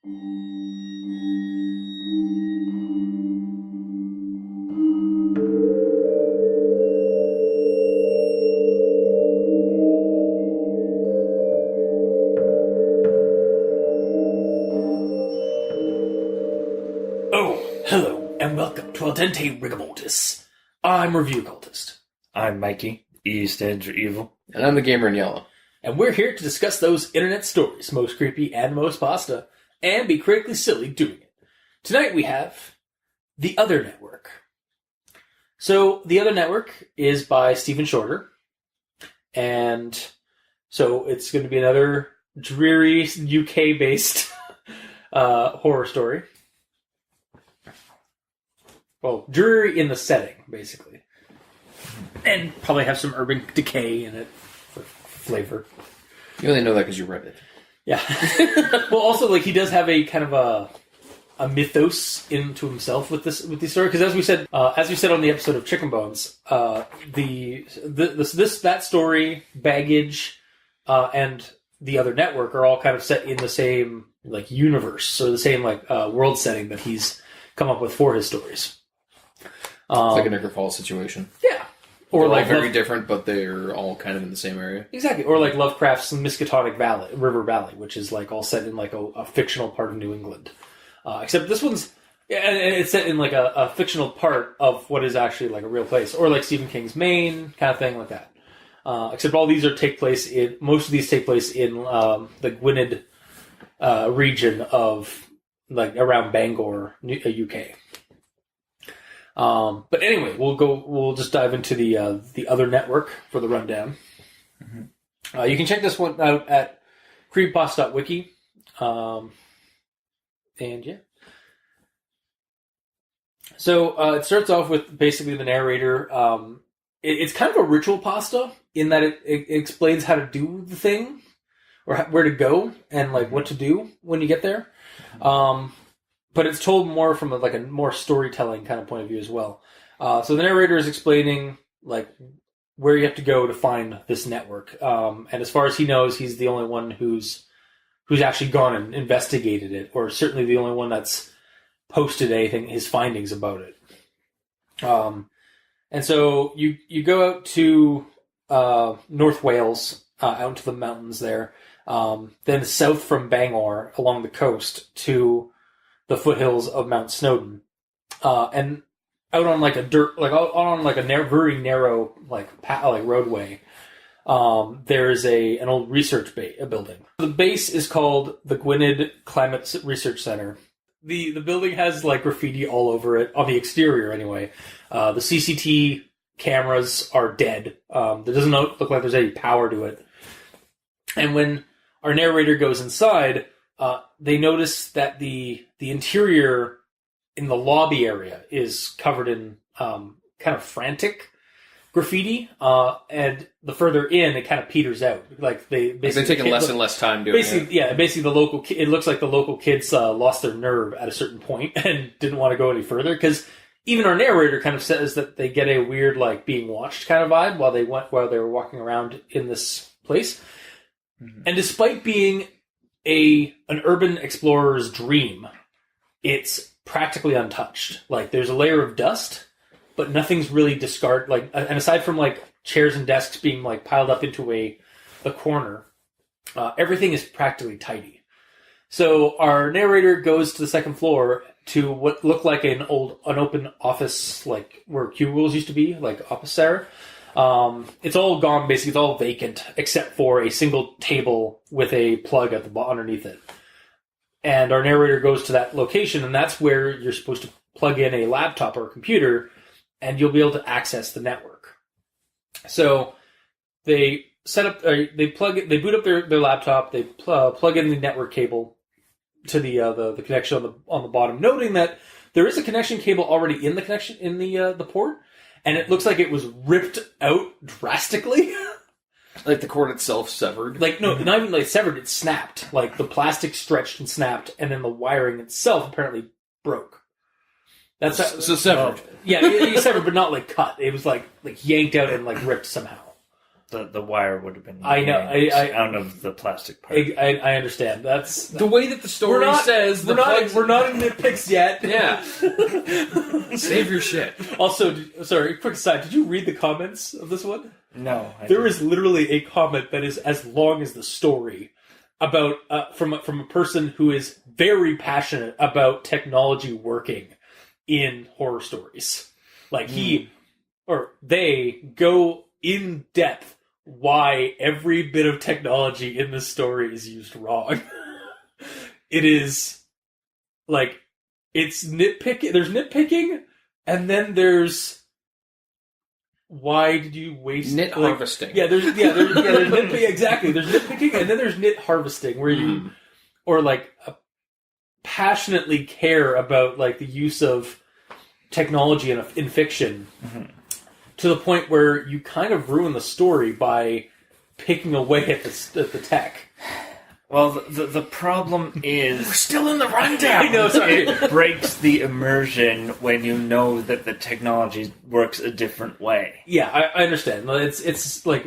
Hello, and welcome to Dente Rigamortis. I'm Review Cultist. I'm Mikey. E stands for evil. And I'm the gamer in yellow. And we're here to discuss those internet stories, most creepy and most pasta, and be critically silly doing it. Tonight we have The Other Network. So, The Other Network is by Stephen Shorter, and so it's going to be another dreary UK-based horror story. Well, dreary in the setting, basically. And probably have some urban decay in it for flavor. You only know that because you read it. Yeah. Well, also, like, he does have a kind of a mythos into himself with this story. Because as we said on the episode of Chicken Bones, that story, Baggage, and The Other Network are all kind of set in the same, like, universe. So the same, like, world setting that he's come up with for his stories. It's like a Niagara Falls situation. Yeah. Or they're like very different, but they're all kind of in the same area. Exactly. Or like Lovecraft's Miskatonic River Valley, which is like all set in like a fictional part of New England. Except this one's, and it's set in like a fictional part of what is actually like a real place. Or like Stephen King's Maine, kind of thing like that. Except all these most of these take place in the Gwynedd region of like around Bangor, UK. But anyway, we'll just dive into the Other Network for the rundown. Mm-hmm. You can check this one out at creepypasta.wiki. And yeah. So it starts off with basically the narrator. It's kind of a ritual pasta in that it explains how to do the thing or where to go and like what to do when you get there. But it's told more from a more storytelling kind of point of view as well. So the narrator is explaining like where you have to go to find this network. And as far as he knows, he's the only one who's actually gone and investigated it, or certainly the only one that's posted his findings about it. And so you go out to North Wales, out into the mountains there, then south from Bangor along the coast to the foothills of Mount Snowdon, and out on like a very narrow roadway. There's an old research building. The base is called the Gwynedd Climate Research Center. The building has like graffiti all over it on the exterior anyway. The CCTV cameras are dead. There doesn't look like there's any power to it. And when our narrator goes inside, they notice that the interior in the lobby area is covered in kind of frantic graffiti, and the further in, it kind of peters out. Like they're taking less and less time doing it. Yeah, basically it looks like the local kids lost their nerve at a certain point and didn't want to go any further, because even our narrator kind of says that they get a weird like being watched kind of vibe while they were walking around in this place. Mm-hmm. And despite being an urban explorer's dream, it's practically untouched. Like there's a layer of dust, but nothing's really discarded. Like, and aside from like chairs and desks being like piled up into a corner, everything is practically tidy. So our narrator goes to the second floor to what looked like an open office, like where cubicles used to be, like office there. It's all gone, basically. It's all vacant except for a single table with a plug at the underneath it. And our narrator goes to that location, and that's where you're supposed to plug in a laptop or a computer, and you'll be able to access the network. So they set up, they boot up their laptop, they plug in the network cable to the connection on the bottom, noting that there is a connection cable already in the port. And it looks like it was ripped out drastically. Like the cord itself severed? Like, no, not even like severed, it snapped. Like the plastic stretched and snapped, and then the wiring itself apparently broke. That's so severed. Yeah, it severed, but not like cut. It was like yanked out and like ripped somehow. the wire would have been I know, yanked out of the plastic part. I understand. That's The way that the story says we're not in nitpicks yet. Yeah. Save your shit. Also, sorry, quick aside. Did you read the comments of this one? No. There is literally a comment that is as long as the story about from a person who is very passionate about technology working in horror stories. Like they go in depth why every bit of technology in this story is used wrong. It is like it's nitpicking. There's nitpicking, and then there's why did you waste harvesting? Yeah, there's nitpicking, exactly. There's nitpicking, and then there's nit harvesting, where you or like passionately care about like the use of technology in fiction to the point where you kind of ruin the story by picking away at the tech. Well, the problem is... We're still in the rundown! I know, sorry. It breaks the immersion when you know that the technology works a different way. Yeah, I understand. It's like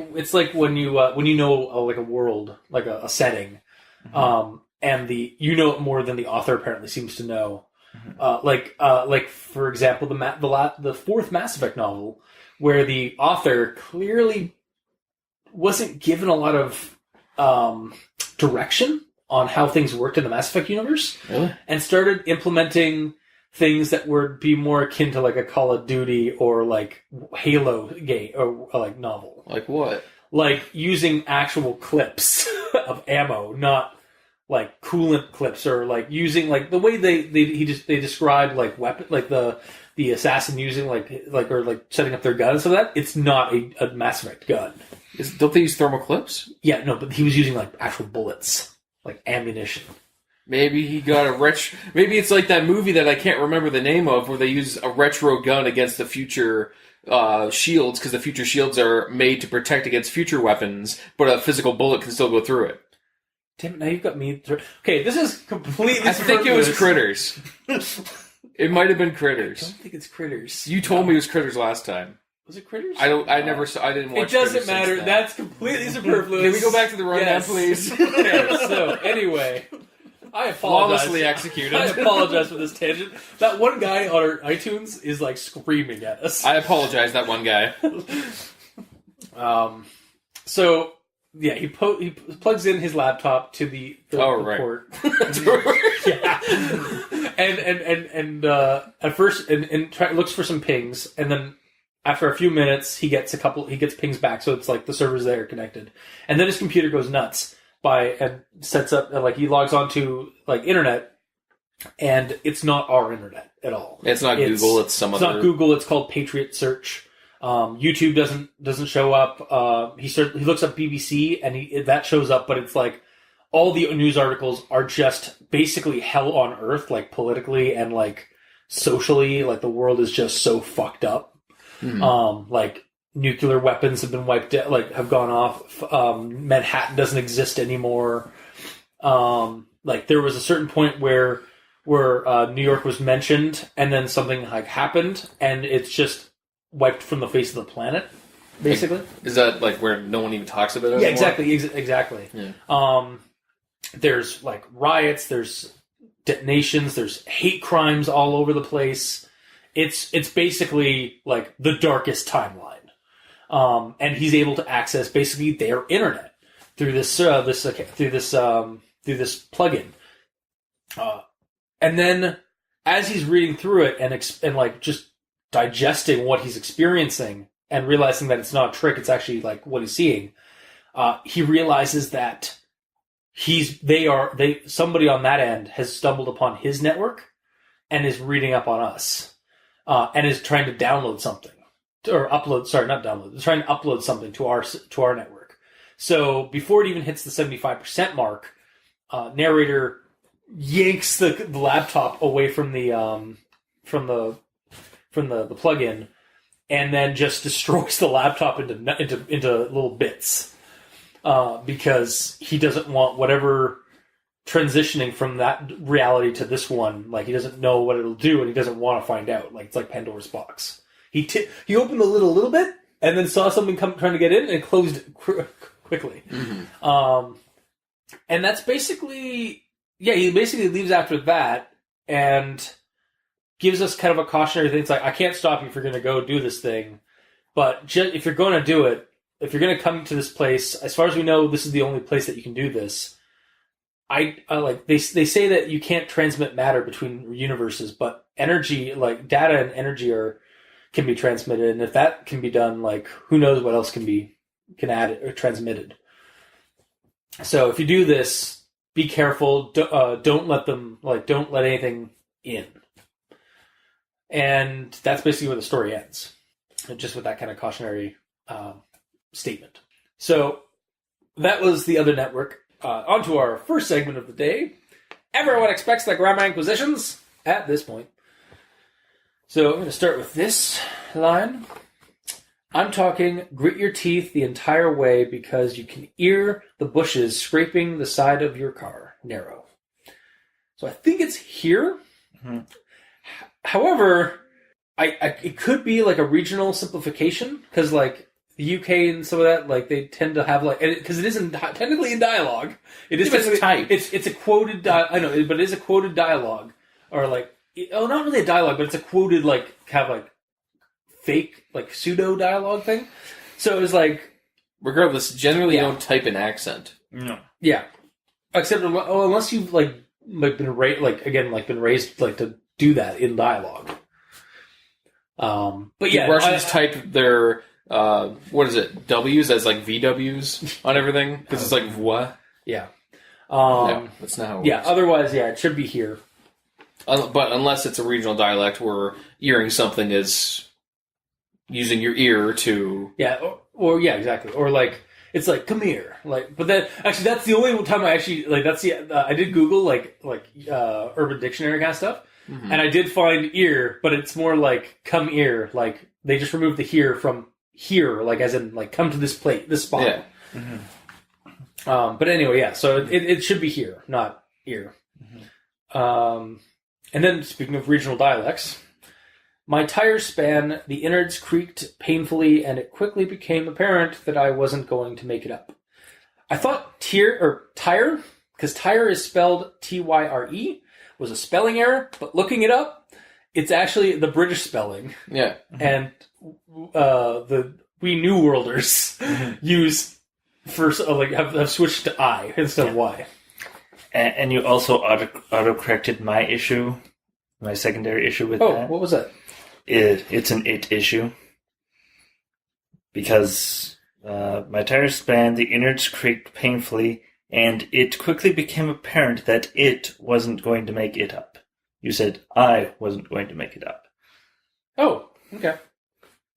when you know like a world, like a setting, and you know it more than the author apparently seems to know. Like for example, the fourth Mass Effect novel, where the author clearly wasn't given a lot of direction on how things worked in the Mass Effect universe, and started implementing things that would be more akin to like a Call of Duty or like Halo game or like novel. Like what? Like using actual clips of ammo, not like coolant clips, or like using like the way they describe like weapon, like the assassin using like setting up their gun and so that it's not a Mass Effect gun. Don't they use thermal clips? Yeah, no, but he was using like actual bullets, like ammunition. Maybe he got maybe it's like that movie that I can't remember the name of, where they use a retro gun against the future shields, because the future shields are made to protect against future weapons, but a physical bullet can still go through it. Damn it, now you've got me... Okay, this is completely... I think it was Critters. It might have been Critters. I don't think it's Critters. You told me it was Critters last time. Was it Critters? I didn't watch. It doesn't Critters matter. since then. That's completely superfluous. Can we go back to the rundown, please? Okay, so anyway, I apologize. Flawlessly executed. I apologize for this tangent. That one guy on our iTunes is like screaming at us. I apologize, that one guy. So yeah, he plugs in his laptop to the port. Yeah, and at first looks for some pings, and then after a few minutes he gets pings back, so it's like the server's there connected, and then his computer goes nuts and sets up like he logs onto like internet, and it's not our internet at all. It's not Google. It's some other. It's not Google. It's called Patriot Search. YouTube doesn't show up. He looks up BBC and that shows up, but it's like all the news articles are just basically hell on earth, like politically and like socially. Like the world is just so fucked up. Like nuclear weapons have been wiped out, like have gone off. Manhattan doesn't exist anymore. Like there was a certain point where New York was mentioned, and then something like happened, and it's just wiped from the face of the planet, basically. Is that like where no one even talks about it anymore? Yeah, exactly. Yeah. There's like riots, there's detonations, there's hate crimes all over the place. It's basically like the darkest timeline. And he's able to access basically their internet through this plugin. And then as he's reading through it and like just digesting what he's experiencing and realizing that it's not a trick, it's actually like what he's seeing, he realizes that somebody on that end has stumbled upon his network and is reading up on us, and is trying to download something or upload. Sorry, not download. Is trying to upload something to our network. So before it even hits the 75% mark, narrator yanks the laptop away from the plugin, and then just destroys the laptop into little bits, because he doesn't want whatever transitioning from that reality to this one. Like he doesn't know what it'll do, and he doesn't want to find out. Like it's like Pandora's box. He opened the lid a little bit, and then saw something trying to get in and closed it quickly. Mm-hmm. And that's basically, he basically leaves after that and gives us kind of a cautionary thing. It's like, I can't stop you if you're going to go do this thing, but if you're going to do it, if you're going to come to this place, as far as we know, this is the only place that you can do this. I like they say that you can't transmit matter between universes, but energy, like data and energy, can be transmitted, and if that can be done, like who knows what else can add it or transmitted. So if you do this, be careful. Don't let anything in. And that's basically where the story ends, just with that kind of cautionary statement. So that was the other network. On to our first segment of the day. Everyone expects the Grammar Inquisitions at this point. So I'm going to start with this line. I'm talking grit your teeth the entire way because you can hear the bushes scraping the side of your car. Narrow. So I think it's here. Mm-hmm. However, it could be like a regional simplification because like the UK and some of that, like they tend to have like, because it isn't technically in dialogue. It is type. It's a quoted. I know, but it is a quoted dialogue, or like, not really a dialogue, but it's a quoted like kind of like fake like pseudo dialogue thing. So it was like, regardless, generally you don't type an accent. No. Yeah, except unless you've been raised like to do that in dialogue. But yeah, Russians type their what is it? W's as like VWs on everything because it's like voix. Yeah. No, that's not how it works. Yeah. Otherwise, it should be here. But unless it's a regional dialect where earring something is using your ear to or exactly, or like it's like come here, like. But then actually, that's the only time I actually like. That's I did Google like Urban Dictionary kind of stuff, and I did find ear, but it's more like come here, like they just removed the here from here, like as in like come to this spot. Yeah. But anyway, so it should be here, not ear. And then speaking of regional dialects, my tires span, the innards creaked painfully, and it quickly became apparent that I wasn't going to make it up. I thought tire, because tire is spelled Tyre, was a spelling error, but looking it up, it's actually the British spelling. Yeah. And we New Worlders use have switched to I instead of Y. And you also auto-corrected my secondary issue with that. Oh, what was that? It's an it issue. Because my tires span, the innards creaked painfully, and it quickly became apparent that it wasn't going to make it up. You said I wasn't going to make it up. Oh, okay.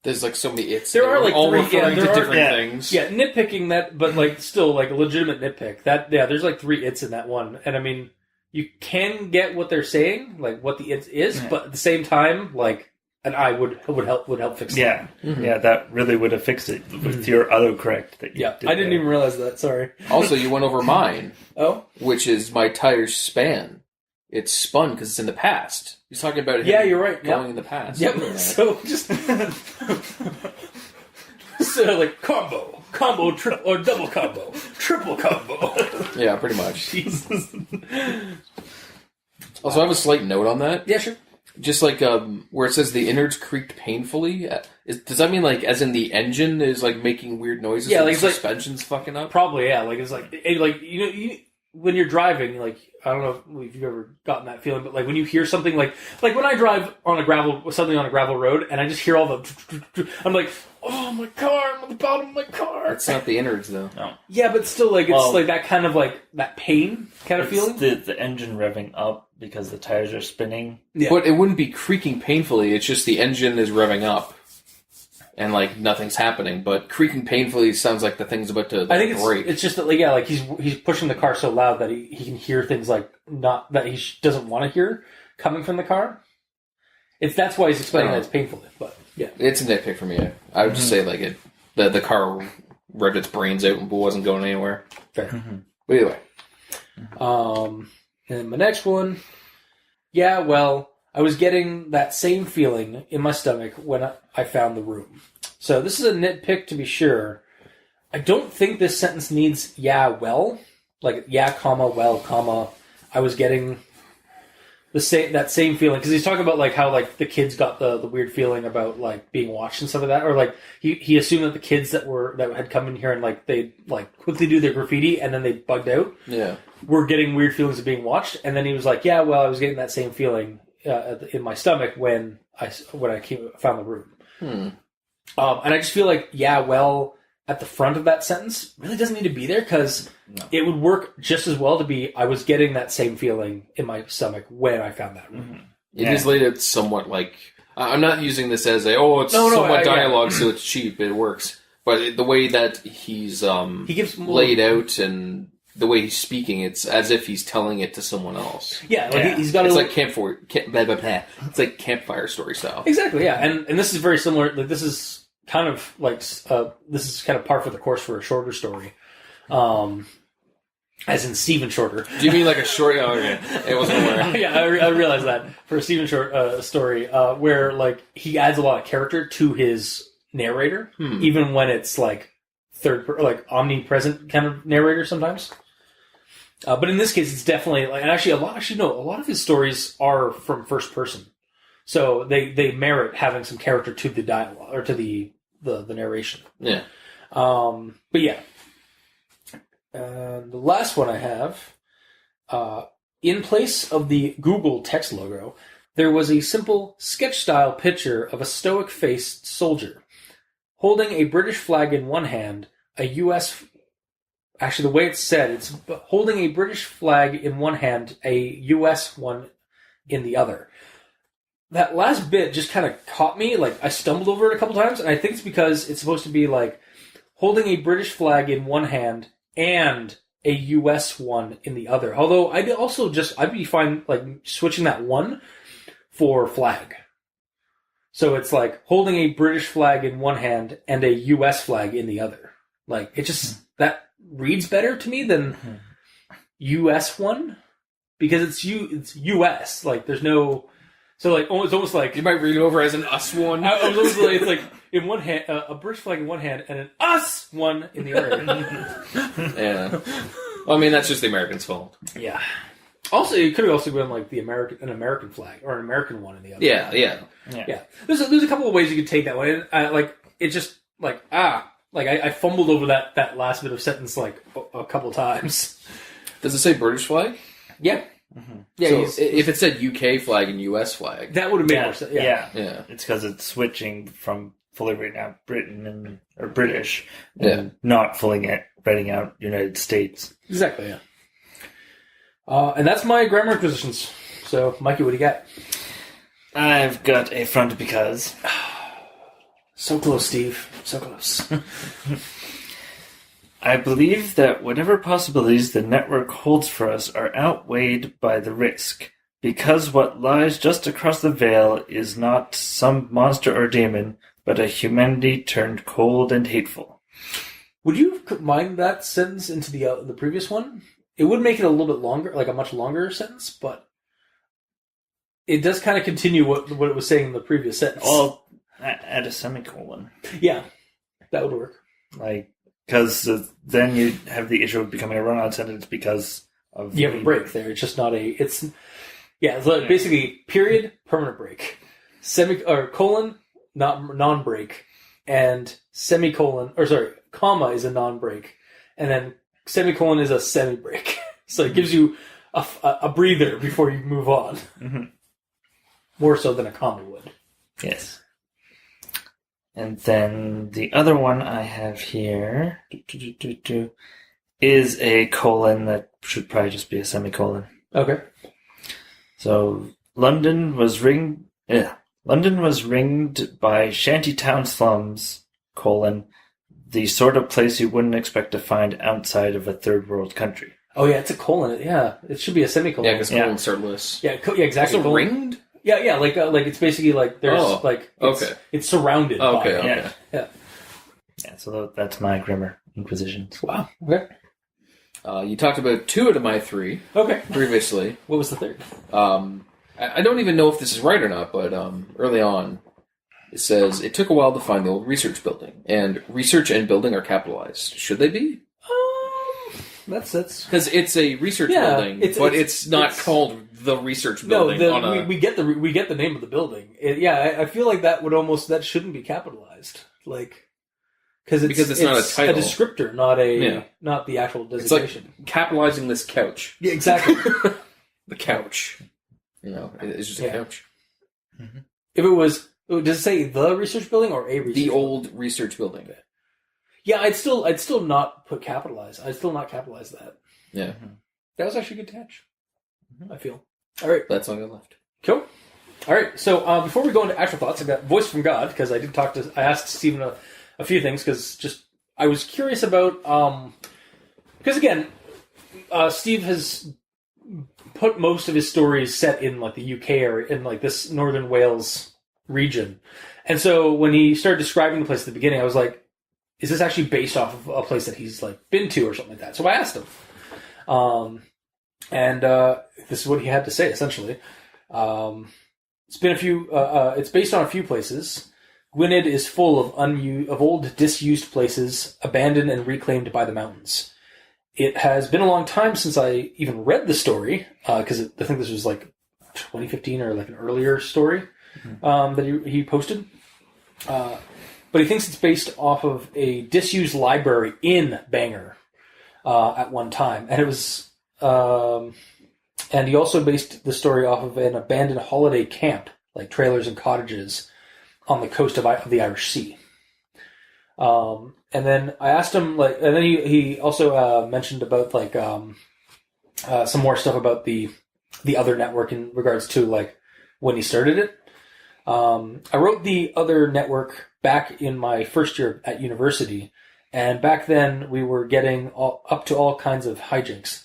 There's like so many it's. There are like all three, referring to different yeah, things. Yeah, nitpicking that, but like still like a legitimate nitpick. There's like 3 it's in that one, and I mean you can get what they're saying, like what the it is, but at the same time, like an I would help fix it. Yeah, yeah, that really would have fixed it with your autocorrect that you did I didn't even realize that. Sorry. Also, you went over mine. Oh, which is my tires span. It's spun because it's in the past. He's talking about it. Yeah, you're right. Going in the past. Yep. So just so like combo, triple or double combo, triple combo. Yeah, pretty much. Jesus. Also, I have a slight note on that. Yeah, sure. Just like where it says the innards creaked painfully. Does that mean like as in the engine is like making weird noises? Yeah, and like the it's suspension's fucking up. Probably, yeah. Like it's like when you're driving, like I don't know if you've ever gotten that feeling, but like when you hear something like when I drive on a gravel road and I just hear all the, I'm like, oh my car, I'm on the bottom of my car. It's not the innards though. No. Yeah, but still, like it's like that kind of like that pain kind of feeling. The engine revving up because the tires are spinning. Yeah. But it wouldn't be creaking painfully. It's just the engine is revving up. And like nothing's happening, but creaking painfully sounds like the thing's about to I think break. It's just that like he's pushing the car so loud that he can hear things like not that he doesn't want to hear coming from the car. That's why he's explaining that it's painful. But yeah, it's a nitpick for me. I would just say like the car revved its brains out and wasn't going anywhere. Fair. But either way, and my next one, I was getting that same feeling in my stomach when I found the room. So this is a nitpick to be sure. I don't think this sentence needs yeah, well. Like, yeah, comma, well, comma. I was getting that same feeling. Because he's talking about, like, how, like, the kids got the weird feeling about, like, being watched and stuff like that. Or, like, he assumed that the kids that had come in here and, like, they like, quickly do their graffiti and then they bugged out. Yeah. Were getting weird feelings of being watched. And then he was like, yeah, well, I was getting that same feeling in my stomach when I found the room. And I just feel like, yeah, well, at the front of that sentence really doesn't need to be there because it would work just as well to be, I was getting that same feeling in my stomach when I found that room. Mm-hmm. It is laid out somewhat like, I'm not using this as somewhat dialogue, so it's cheap, it works. But the way that he gives laid out and the way he's speaking, it's as if he's telling it to someone else. Yeah, he's got. It's like It's like campfire story style. Exactly. Yeah, and this is very similar. Like this is kind of like this is kind of par for the course for a shorter story, as in Stephen Shorter. Do you mean like a short? Oh, okay, it wasn't aware. Yeah, I realized that for a Stephen Short story where like he adds a lot of character to his narrator, even when it's like omnipresent kind of narrator sometimes. But in this case, it's definitely like, and actually a lot of his stories are from first person, so they merit having some character to the dialogue or to the narration. Yeah. But yeah, the last one I have, in place of the Google text logo, there was a simple sketch-style picture of a stoic-faced soldier holding a British flag in one hand, a U.S. Actually, the way it's said, it's holding a British flag in one hand, a U.S. one in the other. That last bit just kind of caught me. Like, I stumbled over it a couple times, and I think it's because it's supposed to be like holding a British flag in one hand and a U.S. one in the other. Although I'd be fine like switching that one for flag. So it's like holding a British flag in one hand and a U.S. flag in the other. Like, it just that reads better to me than U.S. one because it's U.S. Like, there's no. So like, it's almost like you might read it over as an us one. I was almost like, it's like in one hand, a British flag in one hand, and an us one in the other. Yeah. Well, I mean, that's just the Americans' fault. Yeah. Also, it could have also been like an American flag or an American one in the other. Yeah. There's a couple of ways you could take that one. Like it's just like I fumbled over that last bit of sentence like a couple times. Does it say British flag? Yeah. Mm-hmm. Yeah. So if it said UK flag and US flag, that would have made more sense. Yeah. It's because it's switching from fully writing out Britain or British, and not fully writing out United States. Exactly. Yeah. And that's my grammar positions. So, Mikey, what do you got? I've got a front because. So close, Steve. So close. I believe that whatever possibilities the network holds for us are outweighed by the risk, because what lies just across the veil is not some monster or demon, but a humanity turned cold and hateful. Would you combine that sentence into the previous one? It would make it a little bit longer, like a much longer sentence, but it does kind of continue what it was saying in the previous sentence. I'll add a semicolon. Yeah, that would work. Because then you have the issue of becoming a run-on sentence because of... You have a break there. It's just not a... It's basically period, permanent break. Colon, non-break. And comma is a non-break. And then semicolon is a semi-break. So it gives you a breather before you move on. Mm-hmm. More so than a comma would. Yes. And then the other one I have here is a colon that should probably just be a semicolon. Okay. So London was ringed by shantytown slums, the sort of place you wouldn't expect to find outside of a third world country. Oh yeah, it's a colon. Yeah, it should be a semicolon. Yeah, because colons are lists. Yeah, exactly. Also ringed? Yeah, like it's basically like there's it's surrounded. Okay. Yeah. So that's my grammar inquisitions. Wow. Okay. You talked about two out of my three. Okay. Previously. What was the third? I don't even know if this is right or not, but early on, It says, it took a while to find the old research building, and research and building are capitalized. Should they be? That's because it's a research building, but it's not called the research building. No, we get the name of the building. I feel like that shouldn't be capitalized, like because it's not a title, a descriptor, not the actual designation. It's like capitalizing this couch. Yeah, exactly. The couch, it's just a couch. Mm-hmm. If it was, does it say the research building or a research? The old research building. Yeah, I'd still not put capitalize. I'd still not capitalize that. Yeah. Mm-hmm. That was actually a good catch. Mm-hmm. I feel. All right. That's all I got left. Cool. All right. So before we go into actual thoughts, I got voice from God because I asked Stephen a few things because I was curious about because again, Steve has put most of his stories set in like the UK or in like this Northern Wales region, and so when he started describing the place at the beginning, I was like, is this actually based off of a place that he's like been to or something like that? So I asked him, and this is what he had to say essentially. It's been a few. It's based on a few places. Gwynedd is full of old, disused places, abandoned and reclaimed by the mountains. It has been a long time since I even read the story because I think this was like 2015 or like an earlier story that he posted. But he thinks it's based off of a disused library in Bangor at one time, and it was. And he also based the story off of an abandoned holiday camp, like trailers and cottages, on the coast of the Irish Sea. And then I asked him, and then he also mentioned about some more stuff about the other network in regards to like when he started it. I wrote the other network back in my first year at university, and back then we were getting up to all kinds of hijinks.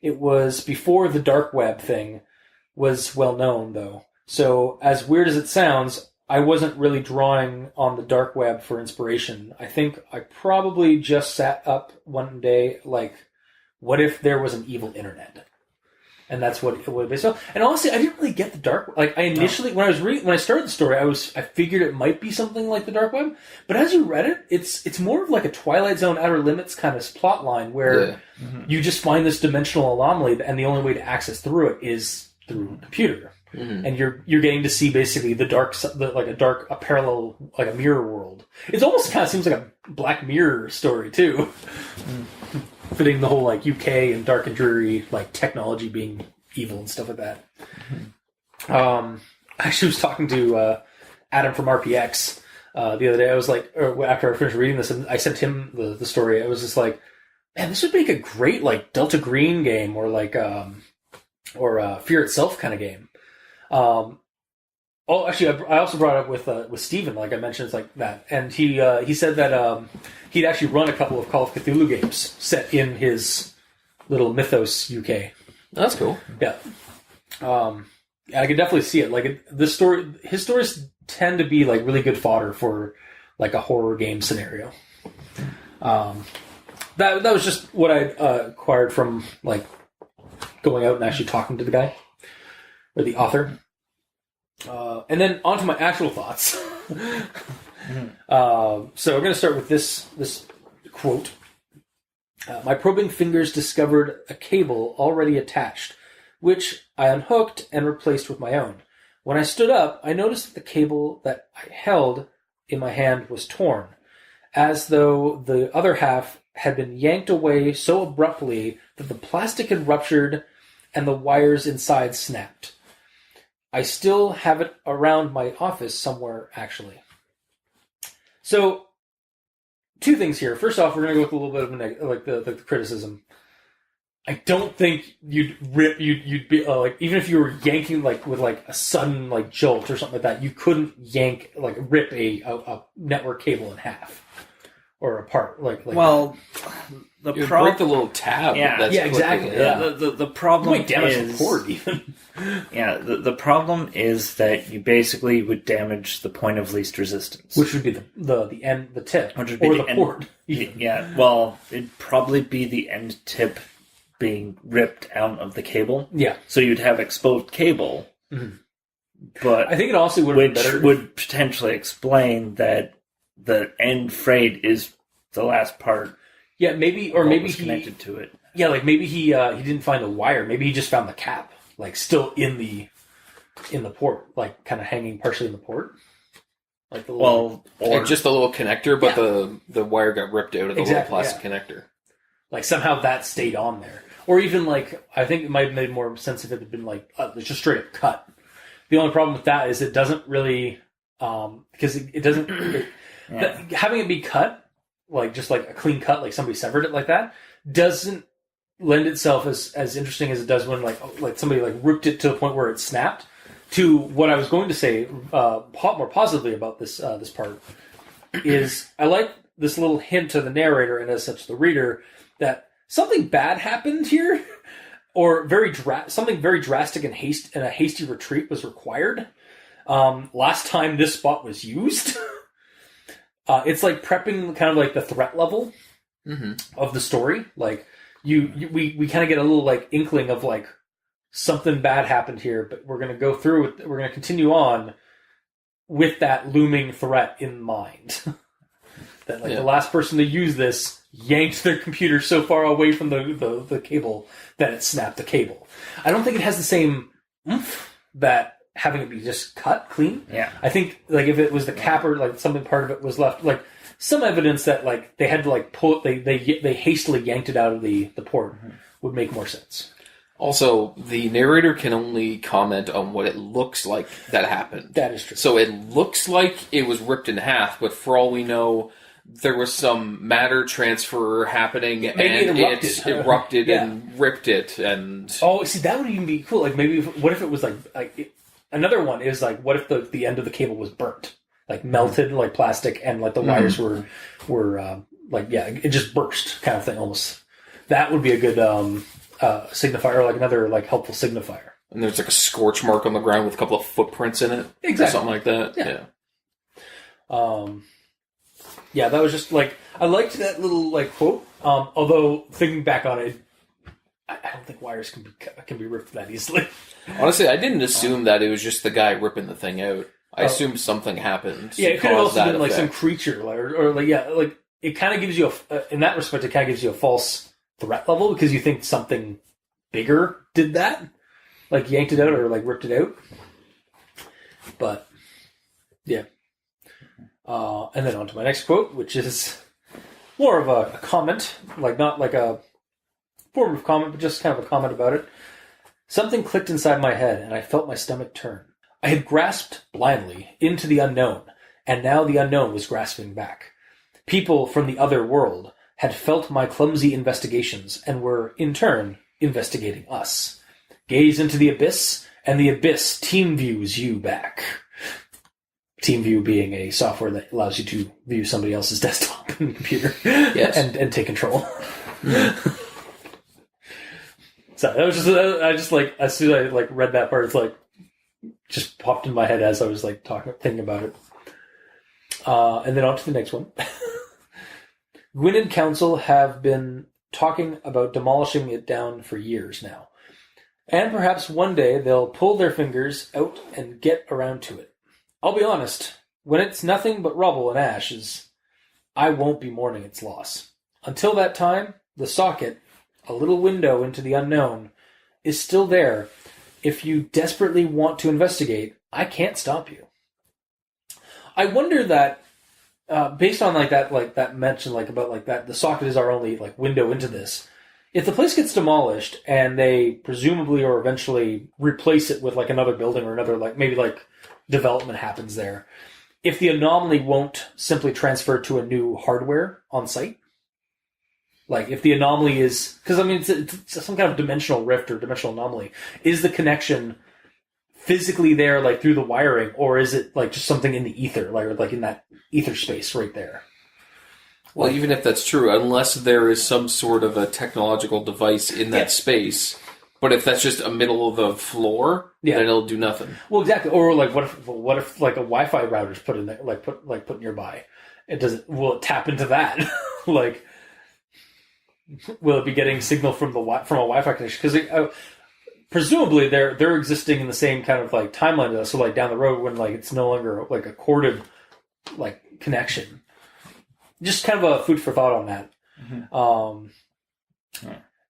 It was before the dark web thing was well known, though. So as weird as it sounds, I wasn't really drawing on the dark web for inspiration. I think I probably just sat up one day like, what if there was an evil internet? And that's what it would be. So, and honestly, I didn't really get the dark. Like I initially, when I started the story, I figured it might be something like the dark web. But as you read it, it's more of like a Twilight Zone, Outer Limits kind of plot line where you just find this dimensional anomaly, and the only way to access through it is through a computer. Mm-hmm. And you're getting to see basically a parallel, like a mirror world. It almost kind of seems like a Black Mirror story too. Fitting the whole like UK and dark and dreary like technology being evil and stuff like that. Mm-hmm. I actually was talking to Adam from RPX the other day. I was like, after I finished reading this, and I sent him the story. I was just like, man, this would make a great like Delta Green game or like Fear Itself kind of game. Actually, I also brought it up with Steven, like I mentioned, it's like that, and he said that he'd actually run a couple of Call of Cthulhu games set in his little Mythos UK. That's cool. Yeah, I can definitely see it. Like his stories tend to be like really good fodder for like a horror game scenario. That was just what I acquired from like going out and actually talking to the guy or the author. And then on to my actual thoughts. So we're going to start with this quote. My probing fingers discovered a cable already attached, which I unhooked and replaced with my own. When I stood up, I noticed that the cable that I held in my hand was torn, as though the other half had been yanked away so abruptly that the plastic had ruptured and the wires inside snapped. I still have it around my office somewhere, actually. So, two things here. First off, we're going to go with a little bit of the criticism. I don't think you'd be like, even if you were yanking like with like a sudden like jolt or something like that, you couldn't rip a network cable in half or apart. Well, the problem, break the little tab. Yeah, exactly. The problem you might damage the cord even. Yeah, the problem is that you basically would damage the point of least resistance, which would be the end, the tip, which would be or the cord. Yeah, well, it'd probably be the end tip being ripped out of the cable. Yeah, so you'd have exposed cable, but I think it also would have been which better. would potentially explain that the end freight is the last part. Yeah, maybe, or what maybe was he connected to it. Yeah, like maybe he didn't find the wire. Maybe he just found the cap, like still in the port, like kind of hanging partially in the port. Like the little, Or Just a little connector, but Yeah. the wire got ripped out of the Exactly, little plastic connector. like somehow that stayed on there, or even like I think it might have made more sense if it had been like it's just straight up cut. The only problem with that is it doesn't really because it doesn't having it be cut like just like a clean cut, like somebody severed it like that, doesn't lend itself as interesting as it does when like somebody like ripped it to the point where it snapped. To what I was going to say more positively about this this part is I like this little hint to the narrator and as such the reader that something bad happened here, or something very drastic and a hasty retreat was required. Last time this spot was used, it's like prepping kind of like the threat level of the story. Like we kind of get a little like inkling of like something bad happened here, but we're going to go through with, we're going to continue on with that looming threat in mind. That like the last person to use this yanked their computer so far away from the cable that it snapped the cable. I don't think it has the same oomph that having it be just cut clean. Yeah. I think like if it was the cap or like something part of it was left, like some evidence that like they had to like pull it, they hastily yanked it out of the port would make more sense. Also, the narrator can only comment on what it looks like that happened. That is true. So it looks like it was ripped in half, but for all we know, there was some matter transfer happening, and it erupted and ripped it. And see, that would even be cool. Like maybe what if it was another one is like what if the end of the cable was burnt, like melted like plastic, and like the wires were it just burst kind of thing almost. That would be a good signifier, like another like helpful signifier. And there's like a scorch mark on the ground with a couple of footprints in it. Exactly. Or something like that. Yeah, that was just like I liked that little like quote. Although thinking back on it, I don't think wires can be ripped that easily. Honestly, I didn't assume that it was just the guy ripping the thing out. I assumed something happened. Yeah, it could have also been like effect. some creature, or like it kind of gives you in that respect, it kind of gives you a false threat level because you think something bigger did that, like yanked it out or like ripped it out. But yeah. And then on to my next quote, which is more of a comment, like not like a form of comment, but just kind of a comment about it. Something clicked inside my head, and I felt my stomach turn. I had grasped blindly into the unknown, and now the unknown was grasping back. People from the other world had felt my clumsy investigations and were, in turn, investigating us. Gaze into the abyss, and the abyss team views you back. TeamView being a software that allows you to view somebody else's desktop and computer, yes, and take control. So that was just like as soon as I like read that part, it's like just popped in my head as I was like thinking about it. And then on to the next one. Gwyn and Council have been talking about demolishing it down for years now, and perhaps one day they'll pull their fingers out and get around to it. I'll be honest, when it's nothing but rubble and ashes, I won't be mourning its loss. Until that time, the socket, a little window into the unknown, is still there. If you desperately want to investigate, I can't stop you. I wonder that, based on like that mention, like about like that, the socket is our only like window into this. If the place gets demolished and they presumably or eventually replace it with like another building or another like maybe like development happens there, if the anomaly won't simply transfer to a new hardware on site, like if the anomaly is, because I mean it's some kind of dimensional rift or dimensional anomaly, is the connection physically there like through the wiring, or is it like just something in the ether, like in that ether space right there? Well, even if that's true, unless there is some sort of a technological device in that space. But if that's just a middle of the floor, then it'll do nothing. Well, exactly. Or like, what if like a Wi-Fi router's put in there, put nearby? Will it tap into that? Like, will it be getting signal from a Wi-Fi connection? Because presumably they're existing in the same kind of like timeline as us. So like down the road when like it's no longer like a corded like connection. Just kind of a food for thought on that.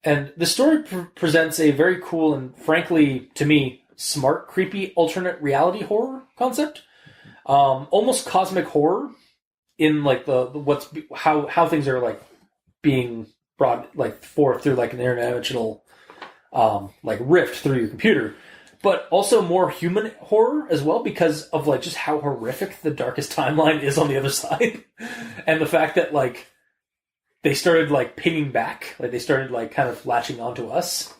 And the story presents a very cool and frankly to me smart, creepy alternate reality horror concept. Almost cosmic horror in like the how things are like being brought like forth through like an interdimensional like rift through your computer, but also more human horror as well because of like just how horrific the darkest timeline is on the other side, and the fact that like they started like pinging back, like they started like kind of latching onto us.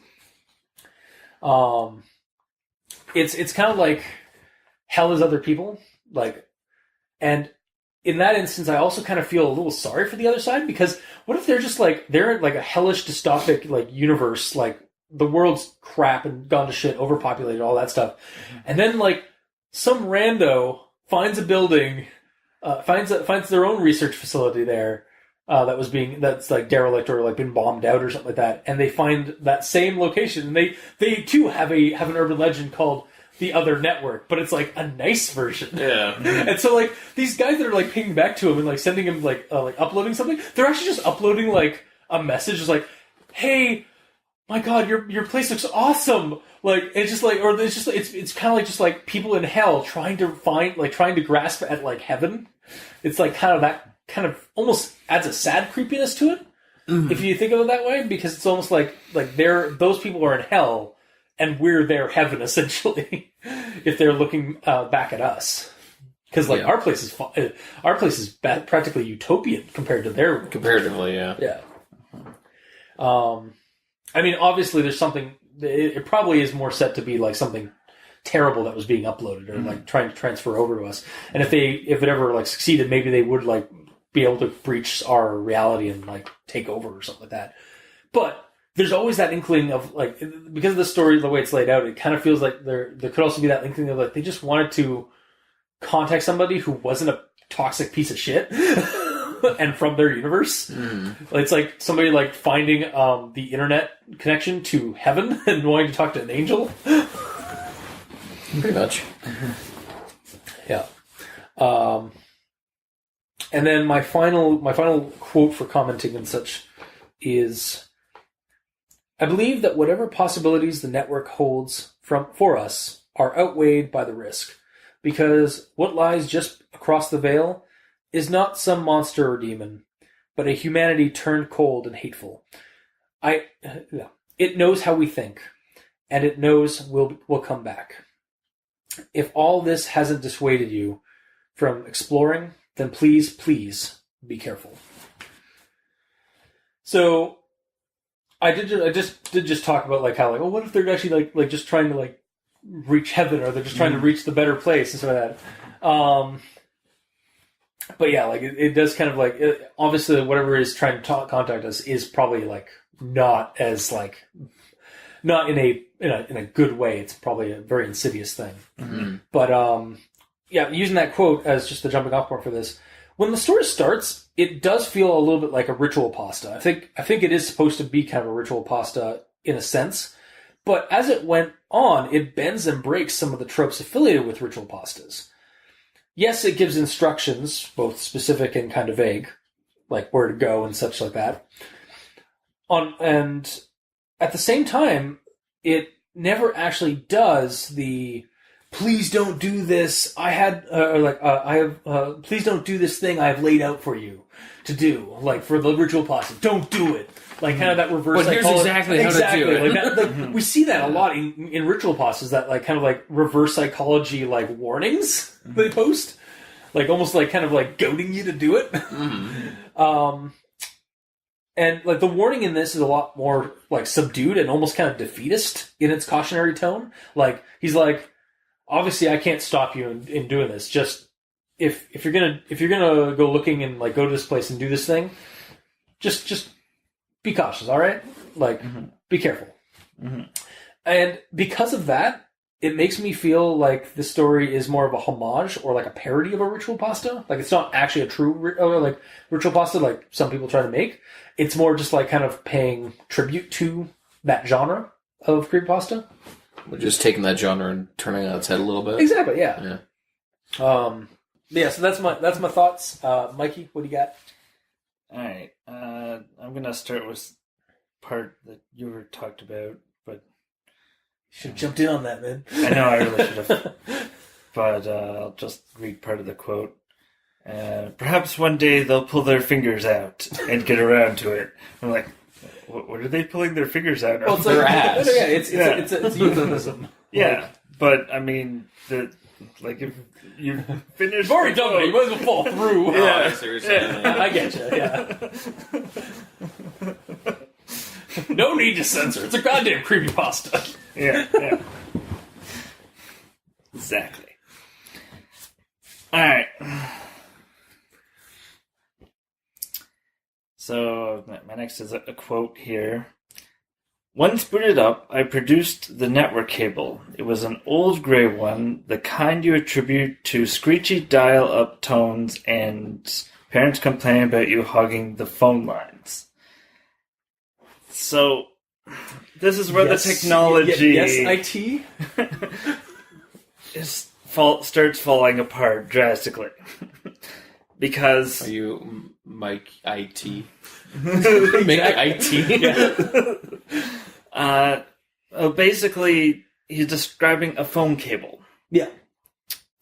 It's kind of like hell is other people, like, and in that instance, I also kind of feel a little sorry for the other side because what if they're just like they're in like a hellish dystopic like universe, like the world's crap and gone to shit, overpopulated, all that stuff, and then like some rando finds a building, finds their own research facility there that's like derelict or like been bombed out or something like that, and they find that same location, and they too have an urban legend called the Other Network, but it's like a nice version. Yeah. And so like these guys that are like pinging back to him and like sending him like uploading something, they're actually just uploading like a message just like, hey, my God, your place looks awesome. Like it's just like, or it's just it's kind of like just like people in hell trying to grasp at like heaven. It's like kind of that kind of almost adds a sad creepiness to it if you think of it that way, because it's almost like those people are in hell and we're their heaven essentially if they're looking back at us, because like our place is practically utopian compared to their comparatively. Yeah. I mean, obviously there's something, it probably is more set to be like something terrible that was being uploaded or like trying to transfer over to us, and if it ever like succeeded, maybe they would like be able to breach our reality and like take over or something like that. But there's always that inkling of like, because of the story, the way it's laid out, it kind of feels like there could also be that inkling of like they just wanted to contact somebody who wasn't a toxic piece of shit and from their universe. It's like somebody like finding the internet connection to heaven and wanting to talk to an angel. Pretty much. Yeah. And then my final quote for commenting and such is, I believe that whatever possibilities the network holds for us are outweighed by the risk, because what lies just across the veil is not some monster or demon, but a humanity turned cold and hateful. It knows how we think, and it knows we'll come back. If all this hasn't dissuaded you from exploring, then please be careful. So I just talk about like how like, oh, what if they're actually like just trying to like reach heaven, or they're just trying to reach the better place and stuff like that. But yeah, like it does kind of like obviously whatever is trying to contact us is probably like not as like not in a good way. It's probably a very insidious thing. But yeah, using that quote as just the jumping off point for this, when the story starts, it does feel a little bit like a ritual pasta. I think it is supposed to be kind of a ritual pasta in a sense, but as it went on, it bends and breaks some of the tropes affiliated with ritual pastas. Yes, it gives instructions, both specific and kind of vague, like where to go and such like that. And at the same time, it never actually does the please don't do this. Please don't do this thing I've laid out for you to do. Like for the ritual pasta, don't do it. Like kind of that reverse. But here's exactly how to do it. Like that, we see that a lot in ritual pastas. That like kind of like reverse psychology like warnings they post, like almost like kind of like goading you to do it. And like the warning in this is a lot more like subdued and almost kind of defeatist in its cautionary tone. Like he's like, obviously I can't stop you in doing this. Just if you're gonna go looking and like go to this place and do this thing, just be cautious, all right? Like be careful. And because of that, it makes me feel like the story is more of a homage or like a parody of a ritual pasta. Like it's not actually a true like ritual pasta like some people try to make. It's more just like kind of paying tribute to that genre of creepypasta. We're just taking that genre and turning it on its head a little bit. Exactly, yeah. So that's my thoughts. Mikey, what do you got? All right. I'm going to start with part that you were talked about, but... Should have jumped in on that, man. I know, I really should have. But I'll just read part of the quote. Perhaps one day they'll pull their fingers out and get around to it. I'm like, what are they pulling their fingers out of? Well, it's their ass. Yeah, it's euphemism. Yeah, but I mean, if you finish... You've already done it. You might as well fall through. Yeah. Oh, seriously. Yeah. I get you, yeah. No need to censor. It's a goddamn creepypasta. Yeah. Exactly. Alright. So, my next is a quote here. Once booted up, I produced the network cable. It was an old gray one, the kind you attribute to screechy dial-up tones and parents complaining about you hogging the phone lines. So, this is where the technology... Yes, IT? starts falling apart drastically. Because... Are you Mike IT? Make IT? Yeah. Basically, he's describing a phone cable. Yeah.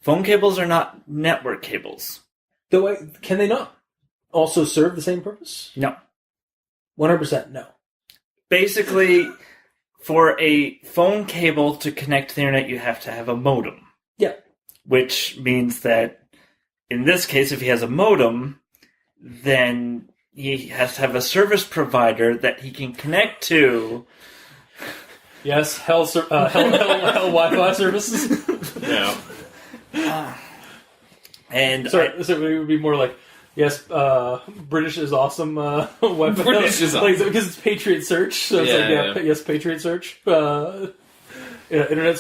Phone cables are not network cables. Can they not also serve the same purpose? No. 100% no. Basically, for a phone cable to connect to the internet, you have to have a modem. Yeah. Which means that, in this case, if he has a modem, then he has to have a service provider that he can connect to. Yes, hell Wi-Fi services. No. And so it would be more like, yes, British is awesome. Weapon. British is awesome. Because it's Patriot Search. So it's yes, Patriot Search. Internet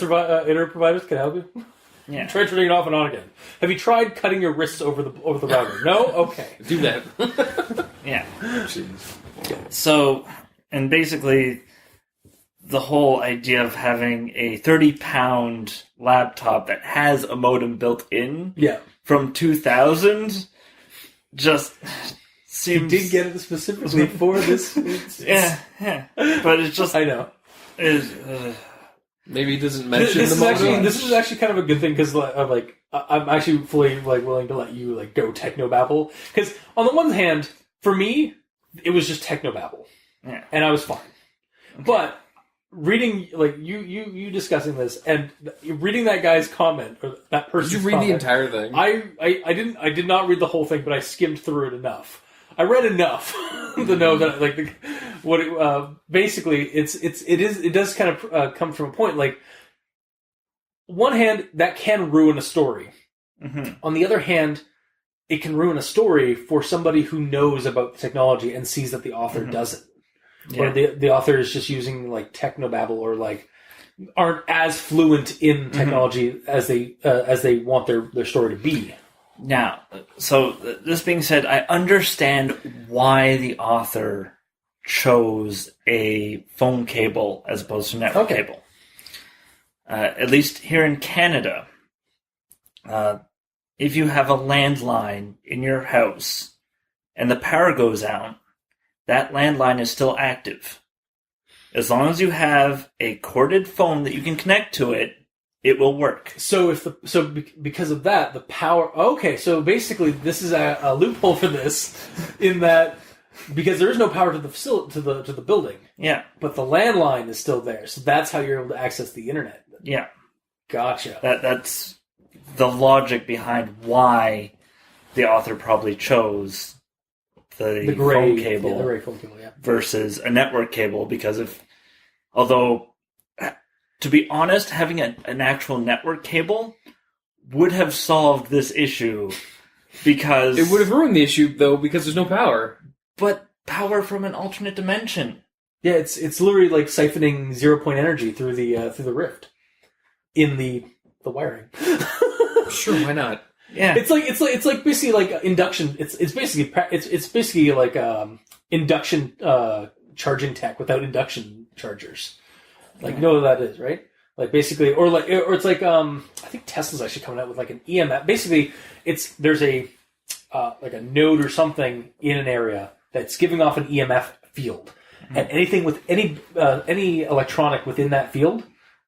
providers can help you. Yeah. Try turning it off and on again. Have you tried cutting your wrists over the router? No? Okay. Do that. Yeah. Jeez. So, and basically, the whole idea of having a 30-pound laptop that has a modem built in from 2000 just seems... He did get it specifically for this. Yeah. But it's just... I know. Maybe he doesn't mention this the modem. This is actually kind of a good thing because I'm actually fully willing to let you go technobabble, because on the one hand, for me, it was just technobabble, and I was fine. Okay. But reading you discussing this and reading that guy's comment or that person's did you read comment, the entire thing? I did not read the whole thing, but I skimmed through it enough. I read enough to know that basically it does kind of come from a point one hand that can ruin a story. Mm-hmm. On the other hand, it can ruin a story for somebody who knows about the technology and sees that the author doesn't, or the author is just using technobabble or aren't as fluent in technology as they want their story to be. Now, so this being said, I understand why the author chose a phone cable as opposed to network cable. At least here in Canada, if you have a landline in your house and the power goes out, that landline is still active. As long as you have a corded phone that you can connect to it, it will work. So because of that, the power... Okay, so basically this is a loophole for this, in that because there is no power to the facility, to the building. Yeah. But the landline is still there, so that's how you're able to access the internet. Yeah. Gotcha. That's the logic behind why the author probably chose the gray phone cable, the gray phone cable, versus a network cable, because although, to be honest, having an actual network cable would have solved this issue, because... It would have ruined the issue, though, because there's no power. But power from an alternate dimension. Yeah, it's literally like siphoning 0-point energy through the rift in the wiring. Sure, why not? Yeah, it's like basically like induction. It's basically like induction charging tech without induction chargers. Like, you know what that is, right? Like, basically, or it's like, I think Tesla's actually coming out with like an EMF. Basically, there's a like a node or something in an area that's giving off an EMF field, and anything with any electronic within that field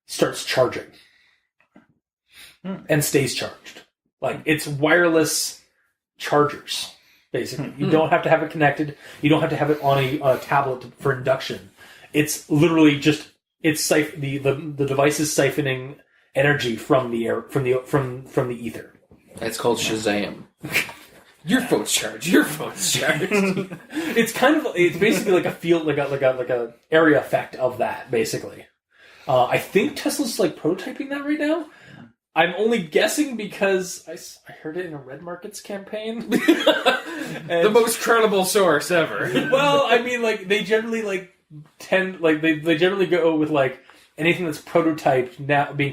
starts charging and stays charged. Like, it's wireless chargers, basically. You don't have to have it connected. You don't have to have it on a tablet for induction. It's literally just the device is siphoning energy from the air from the ether. That's called Shazam. Your phone's charged. Your phone's charged. It's basically like a field, like a area effect of that, basically. I think Tesla's like prototyping that right now. I'm only guessing because I heard it in a Red Markets campaign. The most credible source ever. Well, I mean, like, they generally they generally go with like anything that's being